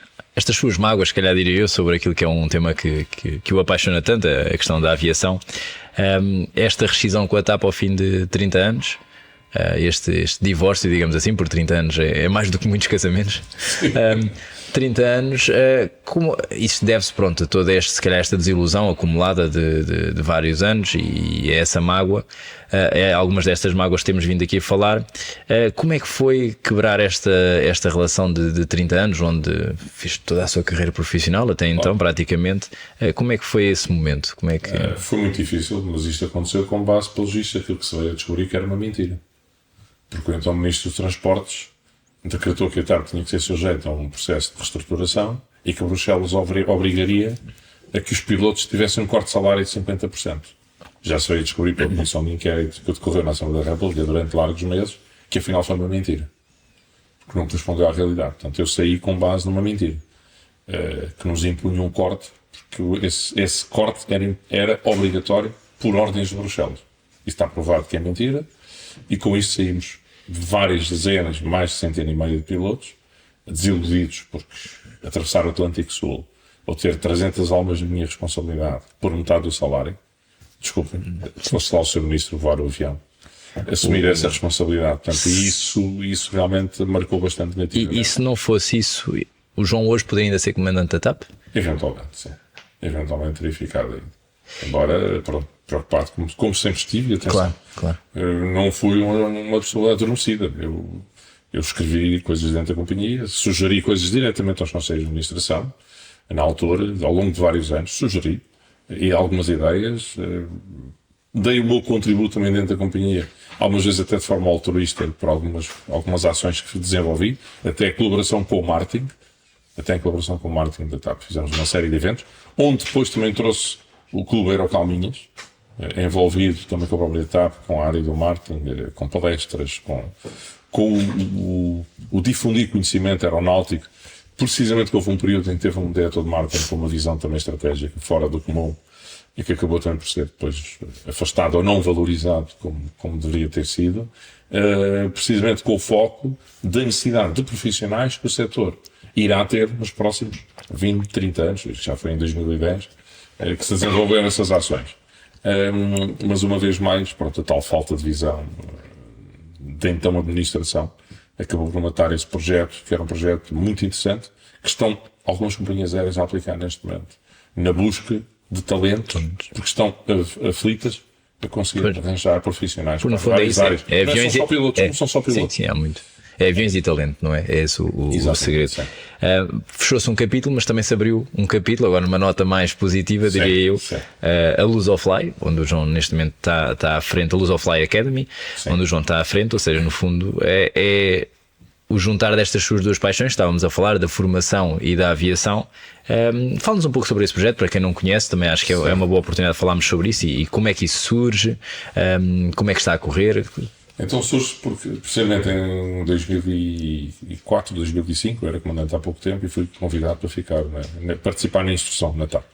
Speaker 1: suas mágoas, se calhar diria eu, sobre aquilo que é um tema que o apaixona tanto, a questão da aviação, esta rescisão com a TAP ao fim de 30 anos, este divórcio, digamos assim, por 30 anos é mais do que muitos casamentos. 30 anos, como isso deve-se, pronto, a toda se calhar esta desilusão acumulada de vários anos e essa mágoa, algumas destas mágoas que temos vindo aqui a falar. Como é que foi quebrar esta relação de 30 anos, onde fez toda a sua carreira profissional até então, praticamente? Como é que foi esse momento? Como é que...
Speaker 2: Foi muito difícil, mas isto aconteceu com base, pelo visto, aquilo que se veio a descobrir que era uma mentira. Porque então o Ministro dos Transportes decretou que a TAP tinha que ser sujeita a um processo de reestruturação e que Bruxelas obrigaria a que os pilotos tivessem um corte de salário de 50%. Já se veio a descobrir pela comissão de inquérito que decorreu na Assembleia da República durante largos meses que afinal foi uma mentira. Que não correspondeu à realidade. Portanto, eu saí com base numa mentira. Que nos impunha um corte, porque esse corte era obrigatório por ordens de Bruxelas. Isso está provado que é mentira e com isso saímos várias dezenas, mais de 100 de pilotos, desiludidos porque atravessar o Atlântico Sul ou ter 300 almas de minha responsabilidade por metade do salário, desculpem, se fosse lá o Sr. Ministro voar o avião, assumir essa responsabilidade. Portanto, isso realmente marcou bastante negativamente.
Speaker 1: E se não fosse isso, o João hoje poderia ainda ser comandante da TAP?
Speaker 2: Eventualmente, sim. Eventualmente teria ficado aí. Embora, preocupado, como sempre estive, atenção.
Speaker 1: Claro.
Speaker 2: Não fui uma pessoa adormecida. Eu escrevi coisas dentro da companhia, sugeri coisas diretamente aos conselhos de administração, na altura, ao longo de vários anos, sugeri, e algumas ideias, dei o meu contributo também dentro da companhia, algumas vezes até de forma altruísta, por algumas ações que desenvolvi, até em colaboração com o marketing da TAP, fizemos uma série de eventos, onde depois também trouxe o Clube Eurocalminhas, envolvido também com a própria TAP, com a área do marketing, com palestras, com o difundir conhecimento aeronáutico, precisamente que houve um período em que teve um diretor de marketing com uma visão também estratégica fora do comum e que acabou também por ser depois afastado ou não valorizado como deveria ter sido, precisamente com o foco da necessidade de profissionais que o setor irá ter nos próximos 20, 30 anos, isto já foi em 2010, que se desenvolveram essas ações. Mas uma vez mais, pronto, a tal falta de visão da então administração acabou por matar esse projeto, que era um projeto muito interessante, que estão algumas companhias aéreas a aplicar neste momento, na busca de talentos, porque estão aflitas a conseguir arranjar profissionais para várias áreas. Não são só pilotos, não são só pilotos.
Speaker 1: Sim, há muito. É aviões e talento, não é? É esse o segredo. Fechou-se um capítulo, mas também se abriu um capítulo, agora numa nota mais positiva, diria eu, a Lusofly, onde o João neste momento está à frente, a Lusofly Academy, onde o João está à frente, ou seja, no fundo é o juntar destas suas duas paixões. Estávamos a falar da formação e da aviação. Fala-nos um pouco sobre esse projeto, para quem não conhece, também acho que é uma boa oportunidade de falarmos sobre isso e como é que isso surge, como é que está a correr.
Speaker 2: Então surge porque, precisamente em 2004, 2005, eu era comandante há pouco tempo e fui convidado para ficar, participar na instrução, na TAP,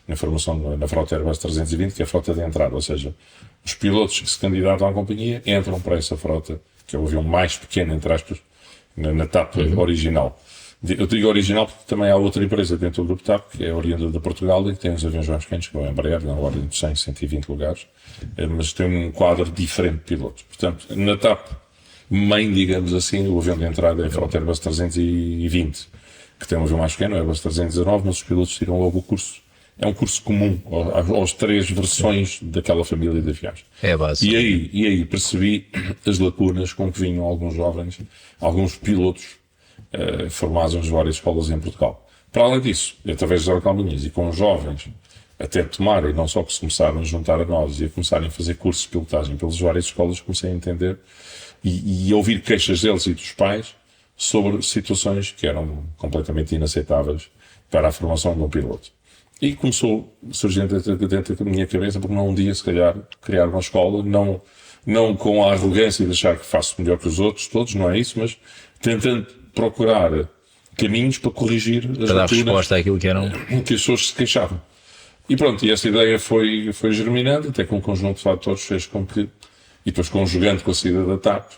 Speaker 2: na formação na frota Airbus 320, que é a frota de entrada, ou seja, os pilotos que se candidatam à companhia entram para essa frota, que é o avião mais pequeno, entre aspas, na TAP original. Eu digo original porque também há outra empresa dentro do grupo TAP, que é oriunda de Portugal e que tem os aviões mais pequenos, que é o Embraer, na ordem de 100, 120 lugares, mas tem um quadro diferente de pilotos. Portanto, na TAP, mãe, digamos assim, o avião de entrada é a frota Airbus 320, que tem um avião mais pequeno, o Airbus 319, mas os pilotos tiram logo o curso. É um curso comum aos três versões daquela família de aviões.
Speaker 1: É a base.
Speaker 2: E aí percebi as lacunas com que vinham alguns jovens, alguns pilotos, formados nas várias escolas em Portugal. Para além disso, através das Eurocalminhas e com os jovens até tomarem, não só que se começaram a juntar a nós e a começarem a fazer cursos de pilotagem pelas várias escolas, comecei a entender e a ouvir queixas deles e dos pais sobre situações que eram completamente inaceitáveis para a formação de um piloto. E começou a surgir dentro da minha cabeça, porque não um dia, se calhar, criar uma escola, não com a arrogância de achar que faço melhor que os outros, todos, não é isso, mas tentando procurar caminhos para corrigir as
Speaker 1: para dar resposta àquilo que eram
Speaker 2: que as pessoas se queixavam. E pronto, e essa ideia foi germinando, até que um conjunto de fatores fez com que, e depois conjugando com a saída da TAP,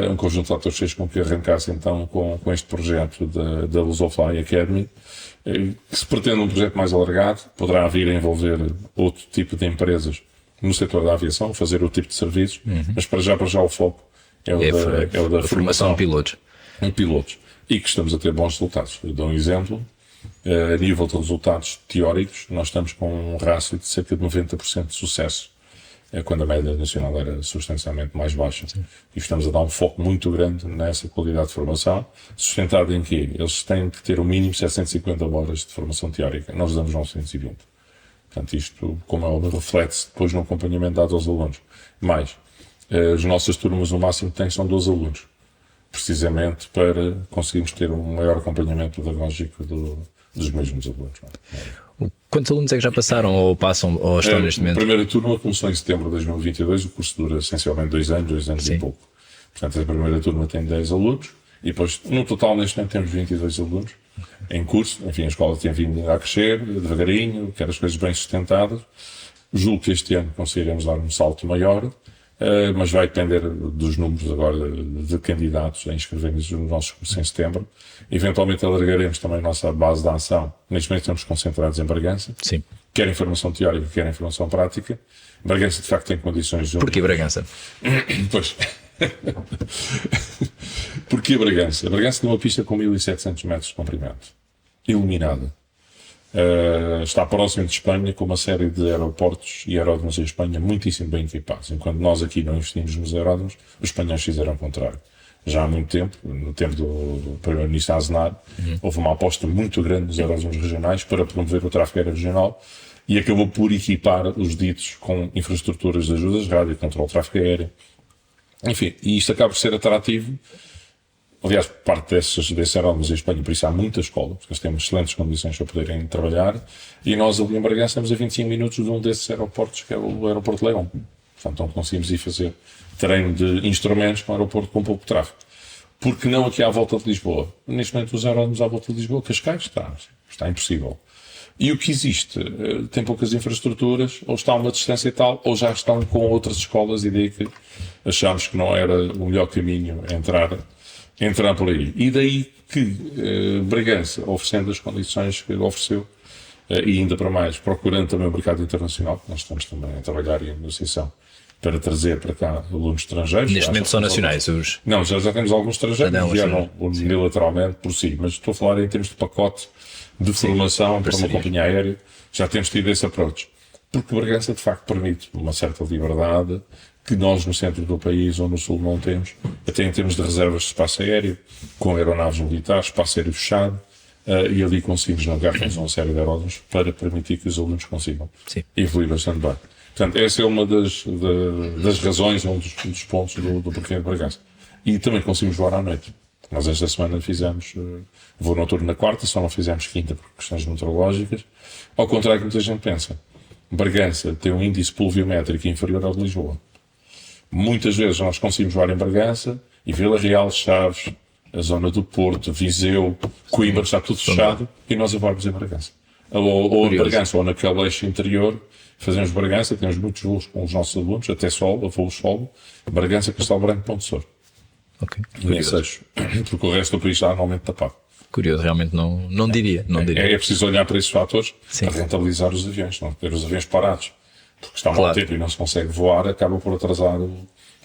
Speaker 2: um conjunto de fatores fez com que arrancasse então com este projeto da Lusofly Academy, que se pretende um projeto mais alargado, poderá vir a envolver outro tipo de empresas no setor da aviação, fazer outro tipo de serviços, mas para já o foco é o da
Speaker 1: formação de pilotos.
Speaker 2: Em pilotos. E que estamos a ter bons resultados. Eu dou um exemplo. A nível de resultados teóricos, nós estamos com um rácio de cerca de 90% de sucesso, quando a média nacional era substancialmente mais baixa. Sim. E estamos a dar um foco muito grande nessa qualidade de formação, sustentado em que eles têm que ter o mínimo 750 horas de formação teórica. Nós damos 920. Portanto, isto, como é óbvio, reflete-se depois no acompanhamento dado aos alunos. Mais, as nossas turmas, o máximo que têm são 12 alunos, precisamente para conseguirmos ter um maior acompanhamento pedagógico dos mesmos alunos.
Speaker 1: Quantos alunos é que já passaram ou passam ou estão neste momento?
Speaker 2: A primeira turma começou em setembro de 2022, o curso dura essencialmente 2 anos
Speaker 1: Sim.
Speaker 2: e pouco. Portanto, a primeira turma tem 10 alunos e depois, no total, neste momento temos 22 alunos em curso. Enfim, a escola tem vindo a crescer devagarinho, quer as coisas bem sustentadas. Julgo que este ano conseguiremos dar um salto maior, mas vai depender dos números agora de candidatos a inscreverem-nos nos nossos cursos em setembro. Eventualmente alargaremos também a nossa base de ação. Neste momento estamos concentrados em Bragança.
Speaker 1: Sim.
Speaker 2: Quer em formação teórica, quer em formação prática. Bragança, de facto, tem condições de...
Speaker 1: Porquê Bragança?
Speaker 2: Pois. Porquê Bragança? Bragança tem uma pista com 1700 metros de comprimento. Iluminada. Está próximo de Espanha, com uma série de aeroportos e aeródromos em Espanha muitíssimo bem equipados. Enquanto nós aqui não investimos nos aeródromos, os espanhóis fizeram o contrário. Já há muito tempo, no tempo do primeiro-ministro Aznar, houve uma aposta muito grande nos aeródromos regionais para promover o tráfego aéreo regional e acabou por equipar os ditos com infraestruturas de ajudas rádio, controle de tráfego aéreo. Enfim, e isto acaba por ser atrativo. Aliás, parte desses aeródromos em Espanha, por isso há muitas escolas, porque eles têm excelentes condições para poderem trabalhar, e nós ali em Bragança estamos a 25 minutos de um desses aeroportos, que é o aeroporto de León. Portanto, não conseguimos ir fazer treino de instrumentos com um aeroporto com pouco tráfego. Porque não aqui à volta de Lisboa? Neste momento os aeródromos à volta de Lisboa, Cascais, está impossível. E o que existe tem poucas infraestruturas, ou está a uma distância tal, ou já estão com outras escolas, e daí que achámos que não era o melhor caminho entrar por aí. E daí que Bragança, oferecendo as condições que ofereceu, e ainda para mais, procurando também o mercado internacional, nós estamos também a trabalhar em negociação para trazer para cá alunos estrangeiros.
Speaker 1: Neste momento são nacionais os...
Speaker 2: Não, já temos alguns estrangeiros, vieram unilateralmente por si, mas estou a falar em termos de pacote de formação para uma companhia aérea, já temos tido esse approach. Porque Bragança, de facto, permite uma certa liberdade que nós no centro do país ou no sul não temos, até em termos de reservas de espaço aéreo, com aeronaves militares, espaço aéreo fechado, e ali conseguimos navegar com uma série de aeródromos para permitir que os alunos consigam evoluir bastante bem. Portanto, essa é uma das razões, um dos pontos do porquê de Bragança. E também conseguimos voar à noite. Nós esta semana fizemos voo noturno na quarta, só não fizemos quinta por questões meteorológicas. Ao contrário que muita gente pensa. Bragança tem um índice pluviométrico inferior ao de Lisboa. Muitas vezes nós conseguimos voar em Bragança e Vila Real, Chaves, a zona do Porto, Viseu, Coimbra, está tudo fechado e nós voamos em Bragança. Ou em Bragança, ou naquele eixo interior, fazemos Bragança, temos muitos voos com os nossos alunos, até Sol, a voos Sol, Bragança, Castelo Branco, Ponte Sor.
Speaker 1: Ok.
Speaker 2: Nesse eixo, porque o resto do país está normalmente tapado.
Speaker 1: Curioso, realmente não diria.
Speaker 2: É preciso olhar para esses fatores
Speaker 1: Sim.
Speaker 2: para rentabilizar os aviões, não ter os aviões parados. Porque está
Speaker 1: Claro.
Speaker 2: mau tempo e não se consegue voar, acaba por atrasar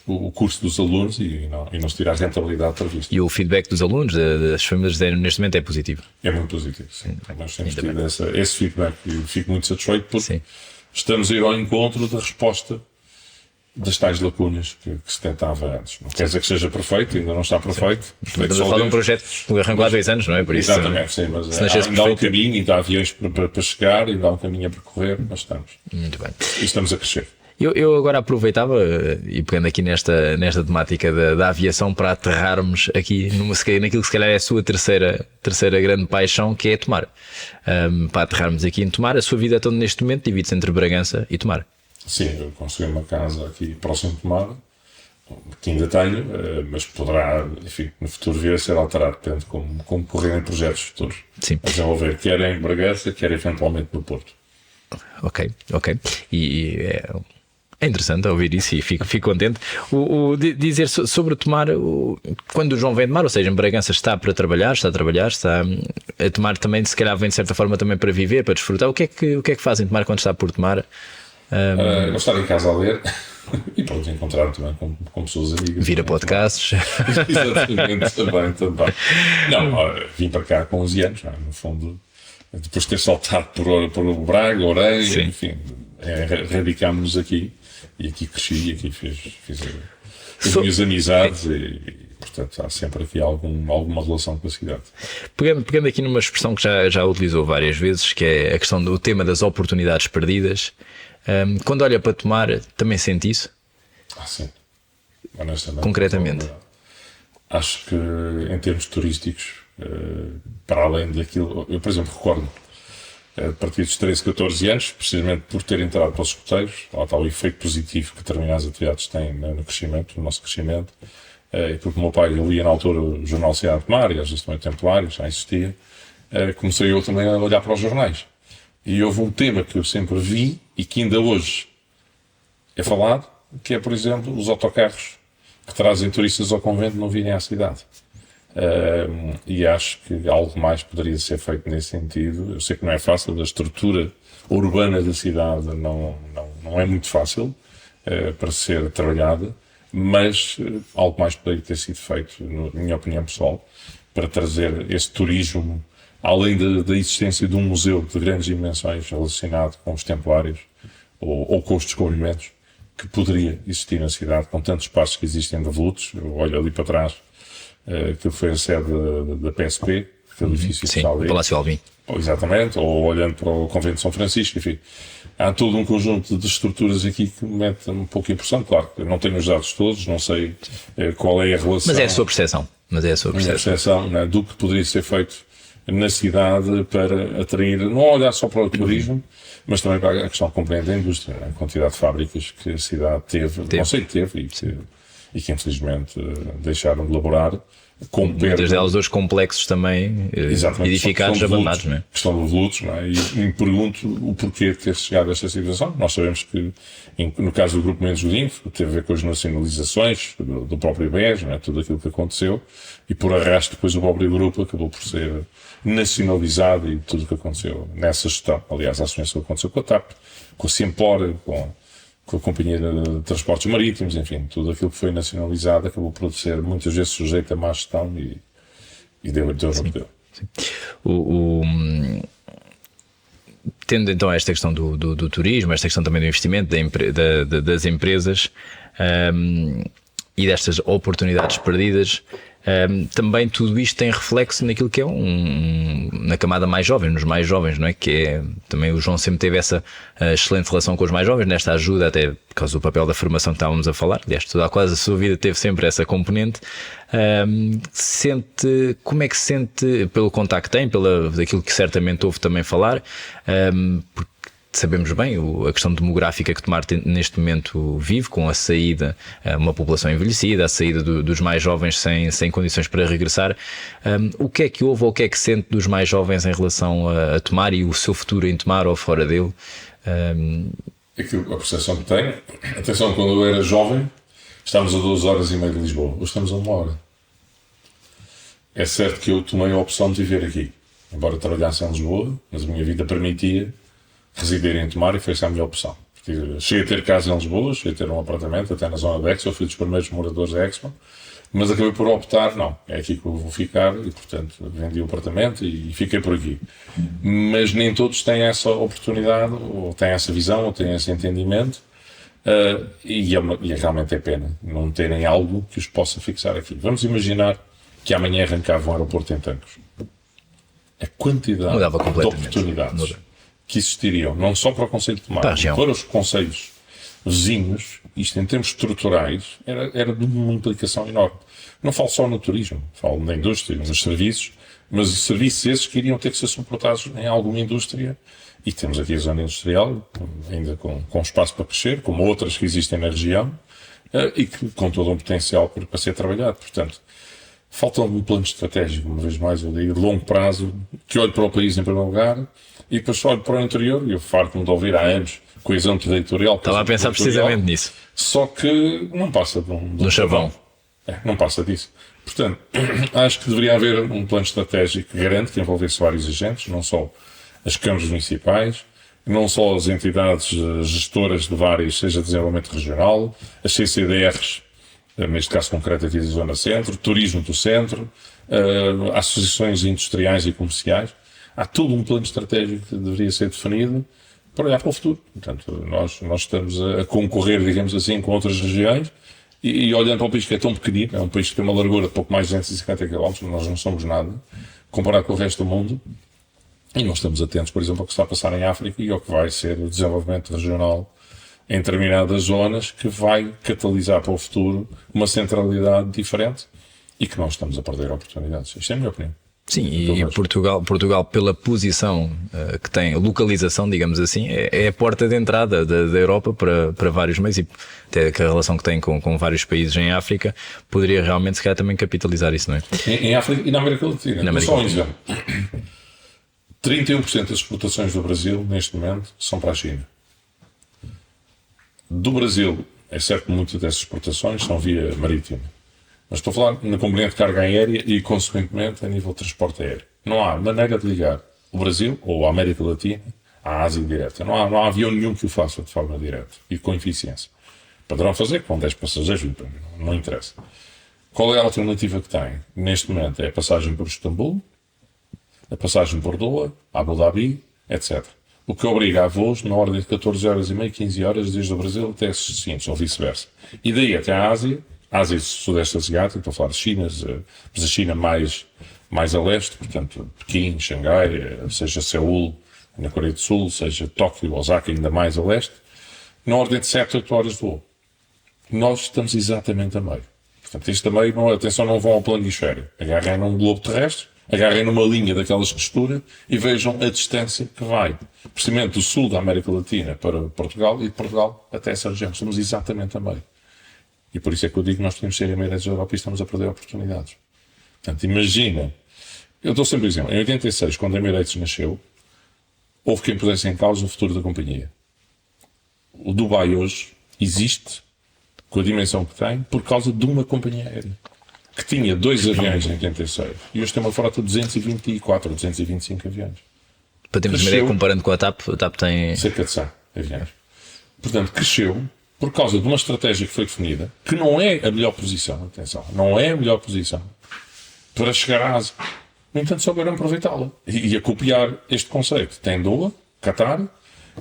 Speaker 2: o curso dos alunos e não se tira a rentabilidade prevista.
Speaker 1: E o feedback dos alunos, das famílias, neste momento é positivo.
Speaker 2: É muito positivo, sim. Nós temos
Speaker 1: Ainda
Speaker 2: tido esse feedback e fico muito satisfeito porque
Speaker 1: Sim.
Speaker 2: estamos a ir ao encontro da resposta das tais lacunas que se tentava antes. Não quer dizer que seja perfeito, ainda não está perfeito.
Speaker 1: Estamos a falar de um projeto que arrancou há 2 anos, não é? Por isso,
Speaker 2: Exatamente, sim, mas
Speaker 1: se nascesse
Speaker 2: ainda há um
Speaker 1: perfeito.
Speaker 2: caminho, ainda há aviões para chegar, ainda há um caminho a percorrer, mas estamos.
Speaker 1: Muito bem.
Speaker 2: E estamos a crescer.
Speaker 1: Eu agora aproveitava, e pegando aqui nesta temática da aviação, para aterrarmos aqui naquilo que se calhar é a sua terceira grande paixão, que é Tomar. Para aterrarmos aqui em Tomar, a sua vida toda neste momento divide-se entre Bragança e Tomar.
Speaker 2: Sim, eu consegui uma casa aqui próximo de Tomar, que ainda tenho, mas poderá, enfim, no futuro vir a ser alterado, depende de como correrem projetos futuros.
Speaker 1: Sim.
Speaker 2: A desenvolver, quer em Bragança, quer eventualmente no Porto.
Speaker 1: Ok. E é interessante ouvir isso e fico contente. Dizer sobre Tomar, quando o João vem de Tomar, ou seja, em Bragança está a trabalhar, está a Tomar também, se calhar vem de certa forma também para viver, para desfrutar. O que é que fazem Tomar quando está por Tomar?
Speaker 2: Eu estar em casa a ler e pronto, encontrar também com pessoas amigas.
Speaker 1: Vir a
Speaker 2: também,
Speaker 1: podcasts.
Speaker 2: Exatamente, também. Não, vim para cá com 11 anos, não é? No fundo, depois de ter saltado por o Braga, Orei,
Speaker 1: Sim.
Speaker 2: enfim, radicámos-nos aqui e aqui cresci e aqui fiz as minhas amizades e, portanto, há sempre aqui alguma relação com a cidade.
Speaker 1: Pegando aqui numa expressão que já utilizou várias vezes, que é a questão do tema das oportunidades perdidas. Quando olha para Tomar, também sente isso?
Speaker 2: Sim. Honestamente.
Speaker 1: Concretamente.
Speaker 2: Acho que em termos turísticos, para além daquilo, eu por exemplo recordo a partir dos 13, 14 anos, precisamente por ter entrado para os escuteiros, lá está o efeito positivo que determinadas atividades têm no crescimento, no nosso crescimento, e porque o meu pai lia na altura o jornal Cidade de Tomar, e às vezes também o Templário, já existia, comecei eu também a olhar para os jornais. E houve um tema que eu sempre vi e que ainda hoje é falado, que é, por exemplo, os autocarros que trazem turistas ao convento não virem à cidade. E acho que algo mais poderia ser feito nesse sentido. Eu sei que não é fácil, a estrutura urbana da cidade não é muito fácil para ser trabalhada, mas algo mais poderia ter sido feito, na minha opinião pessoal, para trazer esse turismo, além da existência de um museu de grandes dimensões relacionado com os templários ou com os descobrimentos, que poderia existir na cidade, com tantos espaços que existem devolutos. Eu olho ali para trás, que foi a sede da PSP, aquele edifício
Speaker 1: Sim,
Speaker 2: que está
Speaker 1: o
Speaker 2: ali.
Speaker 1: Palácio Alvim.
Speaker 2: Exatamente, ou olhando para o Convento de São Francisco, enfim. Há todo um conjunto de estruturas aqui que me mete um pouco impressão. Claro, eu não tenho os dados todos, não sei qual é a relação.
Speaker 1: Mas é a sua percepção.
Speaker 2: Minha percepção, né, do que poderia ser feito na cidade para atrair, não olhar só para o turismo, mas também para a questão que compreende a indústria, né? A quantidade de fábricas que a cidade teve. Não sei que teve e que infelizmente deixaram de laborar.
Speaker 1: Muitas delas hoje complexos também, edificados, abandonados, não é?
Speaker 2: Questão de volutos, não é? E me pergunto o porquê de ter chegado a esta situação. Nós sabemos que, no caso do Grupo Mendes Godinho, teve a ver com as nacionalizações do próprio BES, não é? Tudo aquilo que aconteceu, e por arrasto depois o próprio grupo acabou por ser nacionalizado e tudo o que aconteceu nessa gestão. Aliás, a semelhança que aconteceu com a TAP, com a Ciempor, com a Companhia de Transportes Marítimos, enfim, tudo aquilo que foi nacionalizado acabou por ser muitas vezes sujeito a má gestão e deu no que deu.
Speaker 1: Tendo então esta questão do turismo, esta questão também do investimento das empresas e destas oportunidades perdidas, também tudo isto tem reflexo naquilo que é na camada mais jovem, nos mais jovens, não é? Que é, também o João sempre teve essa excelente relação com os mais jovens, nesta ajuda, até por causa do papel da formação que estávamos a falar. Aliás, quase a sua vida teve sempre essa componente. Como é que se sente, pelo contacto que tem, daquilo que certamente ouve também falar, porque sabemos bem a questão demográfica que Tomar neste momento vive, com a saída, uma população envelhecida, a saída dos mais jovens sem condições para regressar. O que é que houve ou o que é que sente dos mais jovens em relação a Tomar e o seu futuro em Tomar ou fora dele?
Speaker 2: A percepção que tenho, atenção, quando eu era jovem, estávamos a 2 horas e meia de Lisboa, hoje estamos a 1 hora. É certo que eu tomei a opção de viver aqui, embora trabalhasse em Lisboa, mas a minha vida permitia residir em Tomar e foi essa a minha opção. Porque cheguei a ter casa em Lisboa, cheguei a ter um apartamento, até na zona de Expo, fui dos primeiros moradores da Expo, mas acabei por optar, não, é aqui que eu vou ficar e, portanto, vendi o apartamento e fiquei por aqui. Mas nem todos têm essa oportunidade, ou têm essa visão, ou têm esse entendimento, e realmente é pena não terem algo que os possa fixar aqui. Vamos imaginar que amanhã arrancava um aeroporto em Tancos. A quantidade de oportunidades que existiriam, não só para o Concelho de Tomar, mas para os concelhos vizinhos, isto em termos estruturais, era de uma implicação enorme. Não falo só no turismo, falo na indústria, nos serviços, mas os serviços esses que iriam ter que ser suportados em alguma indústria, e temos aqui a zona industrial, ainda com espaço para crescer, como outras que existem na região, e que com todo um potencial para ser trabalhado. Portanto, falta um plano estratégico, uma vez mais, eu digo, de longo prazo, que olhe para o país em primeiro lugar, e depois olhe para o interior, e eu farto-me de ouvir há anos, coesão territorial.
Speaker 1: Estava a pensar precisamente nisso.
Speaker 2: Só que não passa de um
Speaker 1: chavão.
Speaker 2: Não passa disso. Portanto, acho que deveria haver um plano estratégico que garante que envolvesse vários agentes, não só as câmaras municipais, não só as entidades gestoras de várias, seja desenvolvimento regional, as CCDRs, neste caso concreto aqui da Zona Centro, turismo do centro, associações industriais e comerciais. Há todo um plano estratégico que deveria ser definido para olhar para o futuro. Portanto, nós estamos a concorrer, digamos assim, com outras regiões e olhando para um país que é tão pequenino, é um país que tem uma largura de pouco mais de 250 km, nós não somos nada, comparado com o resto do mundo, e nós estamos atentos, por exemplo, ao que está a passar em África e ao que vai ser o desenvolvimento regional em determinadas zonas que vai catalisar para o futuro uma centralidade diferente e que nós estamos a perder oportunidades. Isto é a minha opinião.
Speaker 1: Sim, e Portugal pela posição que tem, localização, digamos assim, é a porta de entrada da Europa para vários meios, e até que a relação que tem com vários países em África poderia realmente, se calhar, também capitalizar isso, não é?
Speaker 2: Em África e na América Latina. Só um exemplo. 31% das exportações do Brasil, neste momento, são para a China. Do Brasil, é certo que muitas dessas exportações são via marítima. Mas estou a falar na componente de carga aérea e, consequentemente, a nível de transporte aéreo. Não há maneira de ligar o Brasil ou a América Latina à Ásia direta. Não há avião nenhum que o faça de forma direta e com eficiência. Poderão fazer com 10 passageiros, não interessa. Qual é a alternativa que tem? Neste momento é a passagem por Istambul, a passagem por Doha, Abu Dhabi, etc. O que obriga a voos na ordem de 14 horas e meia, 15 horas, desde o Brasil até esses destinos, ou vice-versa. E daí até a Ásia e Sudeste Asiático, estou a falar de China, mas a China mais a leste, portanto, Pequim, Xangai, seja Seul, na Coreia do Sul, seja Tóquio, Osaka, ainda mais a leste, na ordem de 7, 8 horas de voo. Nós estamos exatamente a meio. Portanto, isto também, atenção, não vão ao planisfério. Agarrem num globo terrestre, agarrem numa linha daquelas que costura e vejam a distância que vai. Precisamente do sul da América Latina para Portugal e de Portugal até essa região. Estamos exatamente a meio. E por isso é que eu digo que nós podemos ser Emirates da Europa e estamos a perder oportunidades. Portanto, imagina, eu dou sempre um exemplo, em 86, quando a Emirates nasceu, houve quem pusesse em causa o futuro da companhia. O Dubai hoje existe, com a dimensão que tem, por causa de uma companhia aérea, que tinha 2 aviões em 86, e hoje tem uma frota de 224 ou 225 aviões.
Speaker 1: Para termos uma ideia, comparando com a TAP tem
Speaker 2: cerca de 100 aviões. Portanto, cresceu por causa de uma estratégia que foi definida, que não é a melhor posição, atenção, não é a melhor posição para chegar à Ásia. No entanto, souberam aproveitá-la e a copiar este conceito. Tem Doha, Qatar,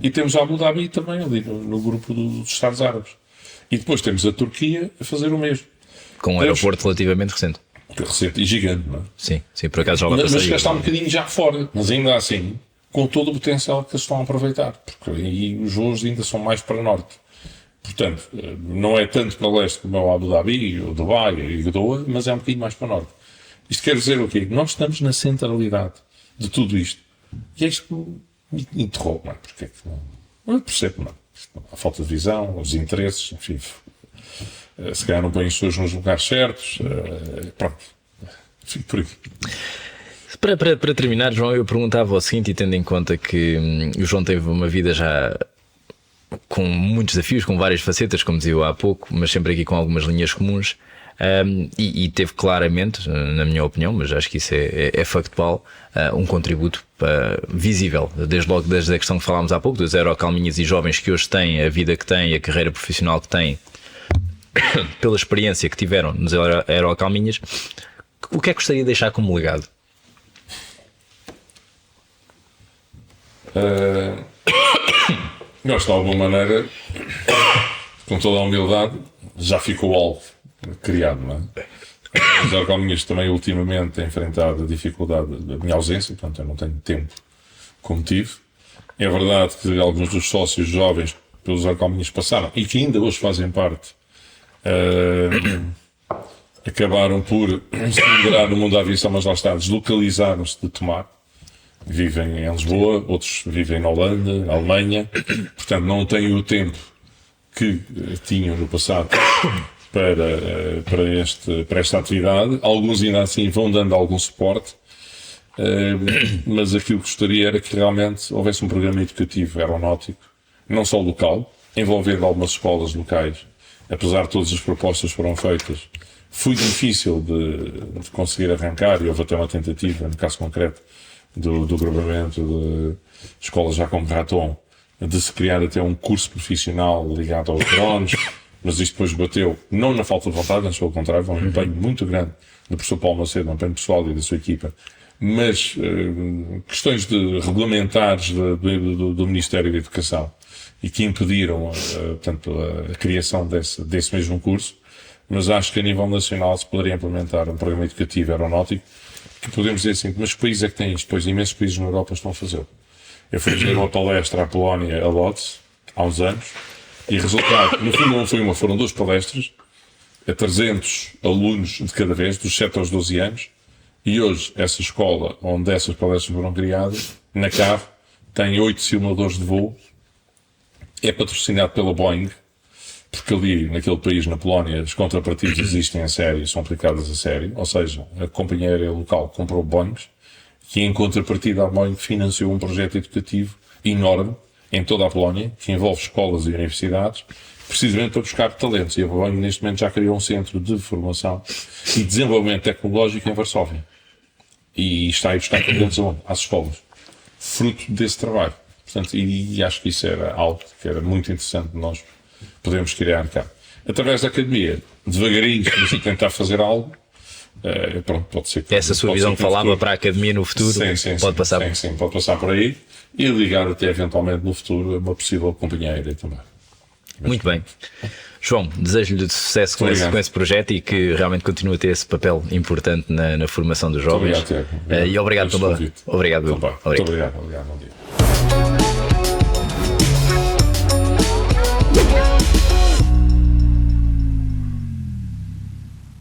Speaker 2: e temos Abu Dhabi também ali no grupo dos Estados Árabes. E depois temos a Turquia a fazer o mesmo.
Speaker 1: Com um aeroporto relativamente recente.
Speaker 2: Recente e gigante, não é?
Speaker 1: Sim, por acaso já vai passar.
Speaker 2: Mas está um bocadinho já fora, mas ainda assim, com todo o potencial que eles estão a aproveitar, porque aí os voos ainda são mais para norte. Portanto, não é tanto para leste como é o Abu Dhabi, o Dubai e o Doha, mas é um bocadinho mais para norte. Isto quer dizer o quê? Nós estamos na centralidade de tudo isto. E é isto que me interrompe, não é? Porque é que Eu percebo, não. A falta de visão, os interesses, enfim. Se calhar não põem as pessoas nos lugares certos. Pronto. Fico por aqui.
Speaker 1: Para terminar, João, eu perguntava o seguinte, e tendo em conta que o João teve uma vida já com muitos desafios, com várias facetas, como dizia eu há pouco, mas sempre aqui com algumas linhas comuns, e teve claramente, na minha opinião, mas acho que isso é factual, um contributo visível, desde logo desde a questão que falámos há pouco, dos aerocalminhas e jovens que hoje têm a vida que têm, a carreira profissional que têm, pela experiência que tiveram nos aerocalminhas. O que é que gostaria de deixar como legado?
Speaker 2: Nós, de alguma maneira, com toda a humildade, já ficou algo criado, não é? Os aerocalminhas também ultimamente têm enfrentado a dificuldade da minha ausência, portanto eu não tenho tempo como tive. É verdade que alguns dos sócios jovens pelos aerocalminhas passaram e que ainda hoje fazem parte, acabaram por se liderar no mundo da aviação, mas lá está, deslocalizaram-se de Tomar. Vivem em Lisboa, outros vivem na Holanda, na Alemanha, portanto não têm o tempo que tinham no passado para esta atividade. Alguns ainda assim vão dando algum suporte, mas aquilo que gostaria era que realmente houvesse um programa educativo aeronáutico, não só local, envolvendo algumas escolas locais. Apesar de todas as propostas que foram feitas, foi difícil de conseguir arrancar, e houve até uma tentativa, no caso concreto, do agrupamento de escolas já como Raton, de se criar até um curso profissional ligado aos drones, mas isto depois bateu, não na falta de vontade, mas pelo contrário, um empenho muito grande do professor Paulo Macedo, um empenho pessoal e da sua equipa, mas questões regulamentares do Ministério da Educação e que impediram, portanto, a criação desse mesmo curso, mas acho que a nível nacional se poderia implementar um programa educativo aeronáutico que podemos dizer assim, mas que países é que têm isto? Pois imensos países na Europa estão a fazê-lo. Eu fui fazer uma palestra à Polónia, a Lodz, há uns anos, e resultado, no fundo não foi uma, foram 2 palestras, a 300 alunos de cada vez, dos 7 aos 12 anos, e hoje essa escola, onde essas palestras foram criadas, na CAV, tem 8 simuladores de voo, é patrocinado pela Boeing, porque ali, naquele país, na Polónia, as contrapartidas existem a sério, são aplicadas a sério, ou seja, a companhia aérea local comprou Boeings, que em contrapartida a Boeing financiou um projeto educativo enorme em toda a Polónia, que envolve escolas e universidades, precisamente para buscar talentos. E a Boeing neste momento já criou um centro de formação e desenvolvimento tecnológico em Varsóvia. E está a buscar talentos às escolas. Fruto desse trabalho. Portanto, e acho que isso era algo que era muito interessante de nós podemos criar cá. Através da academia, devagarinho, mas a tentar fazer algo, pronto, pode ser que...
Speaker 1: Essa sua visão que falava para a academia no futuro, pode passar por...
Speaker 2: Sim, pode passar por aí e ligar até eventualmente no futuro a uma possível companhia aérea também.
Speaker 1: Muito bem. João, desejo-lhe sucesso com esse projeto e que realmente continue a ter esse papel importante na formação dos jovens.
Speaker 2: Muito obrigado, Tiago.
Speaker 1: E obrigado pelo convite. Obrigado.
Speaker 2: Muito obrigado. Bom dia.